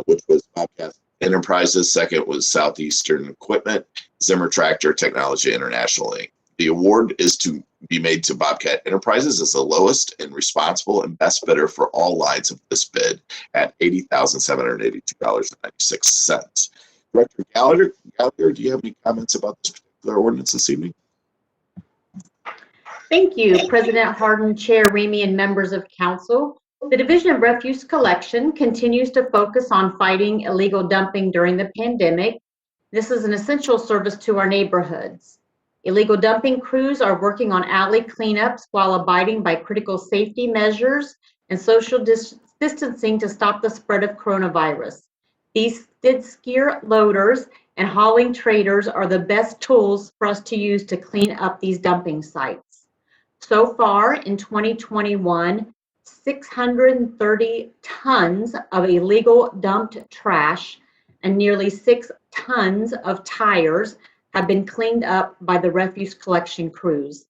which was Bobcat Enterprises, second was Southeastern Equipment, Zimmer Tractor Technology International Inc. The award is to be made to Bobcat Enterprises as the lowest and responsible and best bidder for all lines of this bid at $80,782.96. Director Gallagher, do you have any comments about this particular ordinance this evening? Thank you, President Hardin, Chair Remy, and members of council. The Division of Refuse Collection continues to focus on fighting illegal dumping during the pandemic. This is an essential service to our neighborhoods. Illegal dumping crews are working on alley cleanups while abiding by critical safety measures and social distancing to stop the spread of coronavirus. These skid steer loaders and hauling trailers are the best tools for us to use to clean up these dumping sites. So far in 2021, 630 tons of illegal dumped trash and nearly 6 tons of tires have been cleaned up by the refuse collection crews.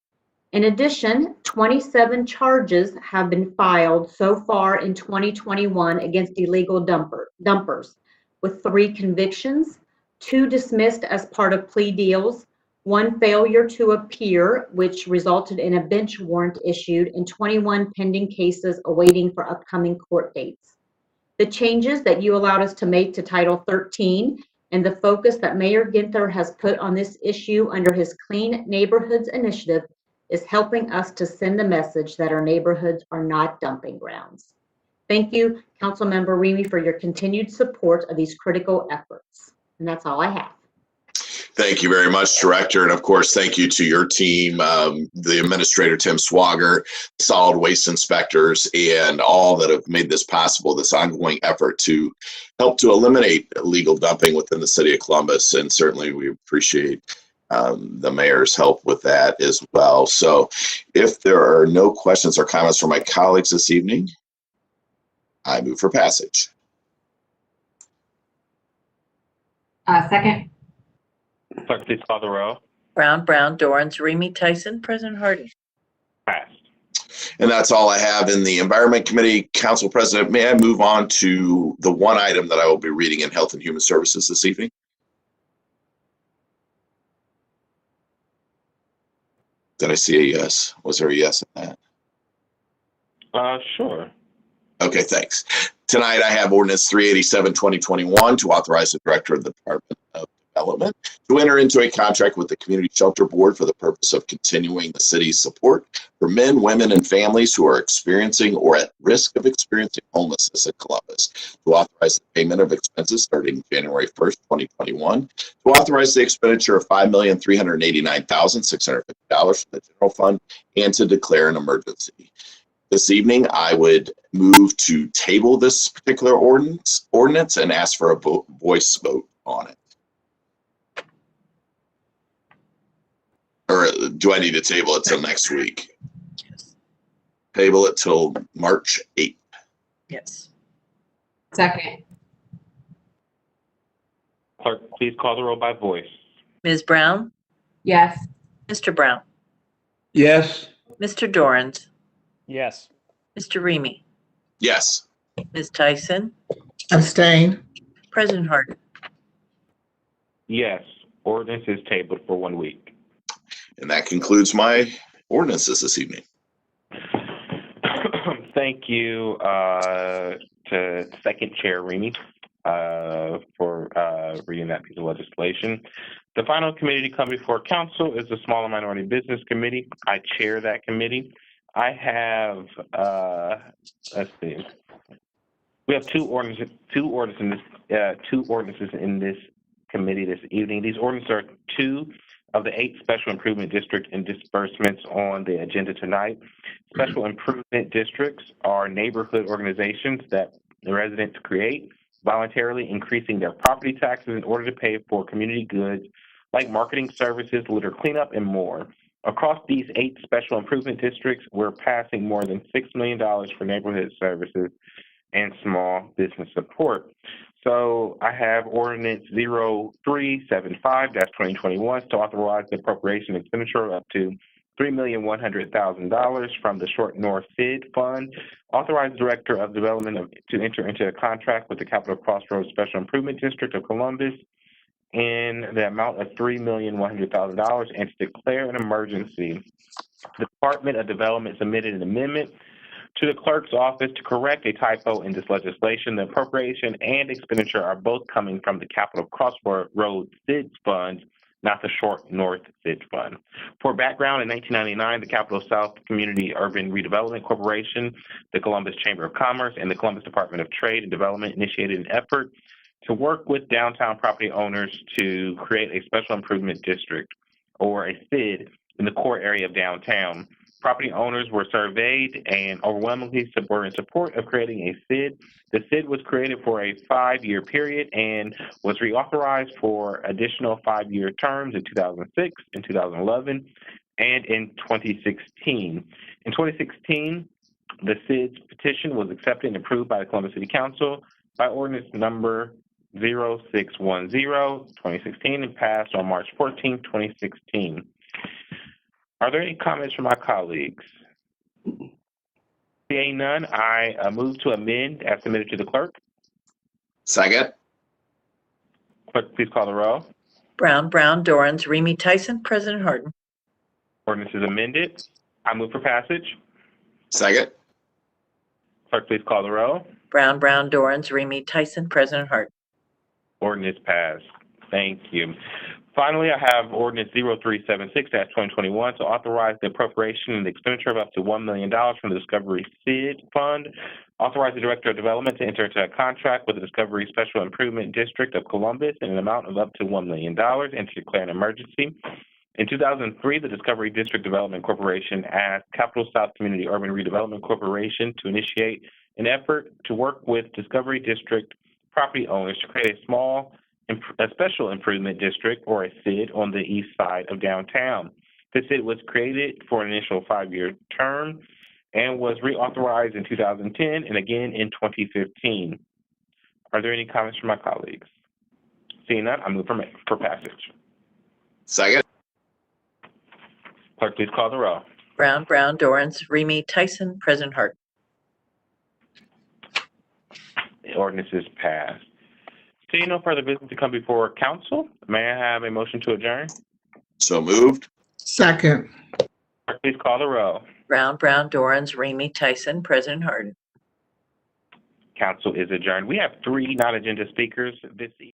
In addition, 27 charges have been filed so far in 2021 against illegal dumpers, with 3 convictions, 2 dismissed as part of plea deals, 1 failure to appear, which resulted in a bench warrant issued, and 21 pending cases awaiting for upcoming court dates. The changes that you allowed us to make to Title 13 and the focus that Mayor Ginther has put on this issue under his Clean Neighborhoods initiative is helping us to send the message that our neighborhoods are not dumping grounds. Thank you, Councilmember Remy, for your continued support of these critical efforts. And that's all I have. Thank you very much, Director. And of course, thank you to your team, the Administrator, Tim Swager, solid waste inspectors, and all that have made this possible, this ongoing effort to help to eliminate illegal dumping within the city of Columbus. And certainly we appreciate the mayor's help with that as well. So if there are no questions or comments from my colleagues this evening, I move for passage. Second. Clerk, please call the row. Brown, Dorans, Remy, Tyson, President Hardin. Passed. And that's all I have in the Environment Committee. Council President, may I move on to the one item that I will be reading in Health and Human Services this evening? Did I see a yes? Was there a yes in that? Sure. Okay, thanks. Tonight I have Ordinance 387, 2021 to authorize the Director of the Department of Development to enter into a contract with the Community Shelter Board for the purpose of continuing the city's support for men, women, and families who are experiencing or at risk of experiencing homelessness in Columbus, to authorize the payment of expenses starting January 1st, 2021, to authorize the expenditure of $5,389,650 from the general fund, and to declare an emergency. This evening, I would move to table this particular ordinance and ask for a voice vote on it. Or do I need to table it till next week? Yes. Table it till March 8th. Yes. Second. Clerk, please call the roll by voice. Ms. Brown? Yes. Mr. Brown? Yes. Mr. Dorans? Yes. Mr. Remy? Yes. Ms. Tyson? Abstain. President Hardin. Yes. Ordinance is tabled for 1 week. And that concludes my ordinances this evening. Thank you to Second Chair Remy. for reading that piece of legislation. The final committee to come before council is the Small and Minority Business Committee. I chair that committee. I have, let's see, we have two ordinances in this committee this evening. These ordinances are 2 of the 8 special improvement district and disbursements on the agenda tonight. Special improvement districts are neighborhood organizations that the residents create, voluntarily increasing their property taxes in order to pay for community goods like marketing services, litter cleanup, and more. Across these 8 special improvement districts, we're passing more than $6 million for neighborhood services and small business support. So I have ordinance 0375-2021 to authorize the appropriation expenditure up to $3,100,000 from the Short North SID Fund. Authorize the Director of Development to enter into a contract with the Capital Crossroads Special Improvement District of Columbus in the amount of $3,100,000 and to declare an emergency. The Department of Development submitted an amendment to the clerk's office to correct a typo in this legislation. The appropriation and expenditure are both coming from the Capital Crossroads SID funds, not the Short North SID Fund. For background, in 1999, the Capital South Community Urban Redevelopment Corporation, the Columbus Chamber of Commerce, and the Columbus Department of Trade and Development initiated an effort to work with downtown property owners to create a special improvement district, or a SID, in the core area of downtown. Property owners were surveyed and overwhelmingly were in support of creating a SID. The SID was created for a 5-year period and was reauthorized for additional 5-year terms in 2006, in 2011, and in 2016. In 2016, the SID's petition was accepted and approved by the Columbus City Council by ordinance number 0610-2016 and passed on March 14, 2016. Are there any comments from my colleagues? Seeing none, I move to amend as submitted to the clerk. Second. Clerk, please call the roll. Brown, Dorans, Remy, Tyson, President Hardin. Ordinance is amended. I move for passage. Second. Clerk, please call the roll. Brown, Dorans, Remy, Tyson, President Hardin. Ordinance passed. Thank you. Finally, I have ordinance 0376-2021 to authorize the appropriation and the expenditure of up to $1 million from the Discovery SID Fund. Authorize the Director of Development to enter into a contract with the Discovery Special Improvement District of Columbus in an amount of up to $1 million and to declare an emergency. In 2003, the Discovery District Development Corporation asked Capital South Community Urban Redevelopment Corporation to initiate an effort to work with Discovery District property owners to create a special improvement district, or a SID, on the east side of downtown. The SID was created for an initial 5-year term and was reauthorized in 2010 and again in 2015. Are there any comments from my colleagues? Seeing none, I move for passage. Second. Clerk, please call the roll. Brown, Dorans, Remy, Tyson, President Hardin. The ordinance is passed. Seeing no further business to come before council, may I have a motion to adjourn? So moved. Second. Clerk, please call the roll. Brown, Dorans, Remy, Tyson, President Hardin. Council is adjourned. We have 3 non-agenda speakers this evening.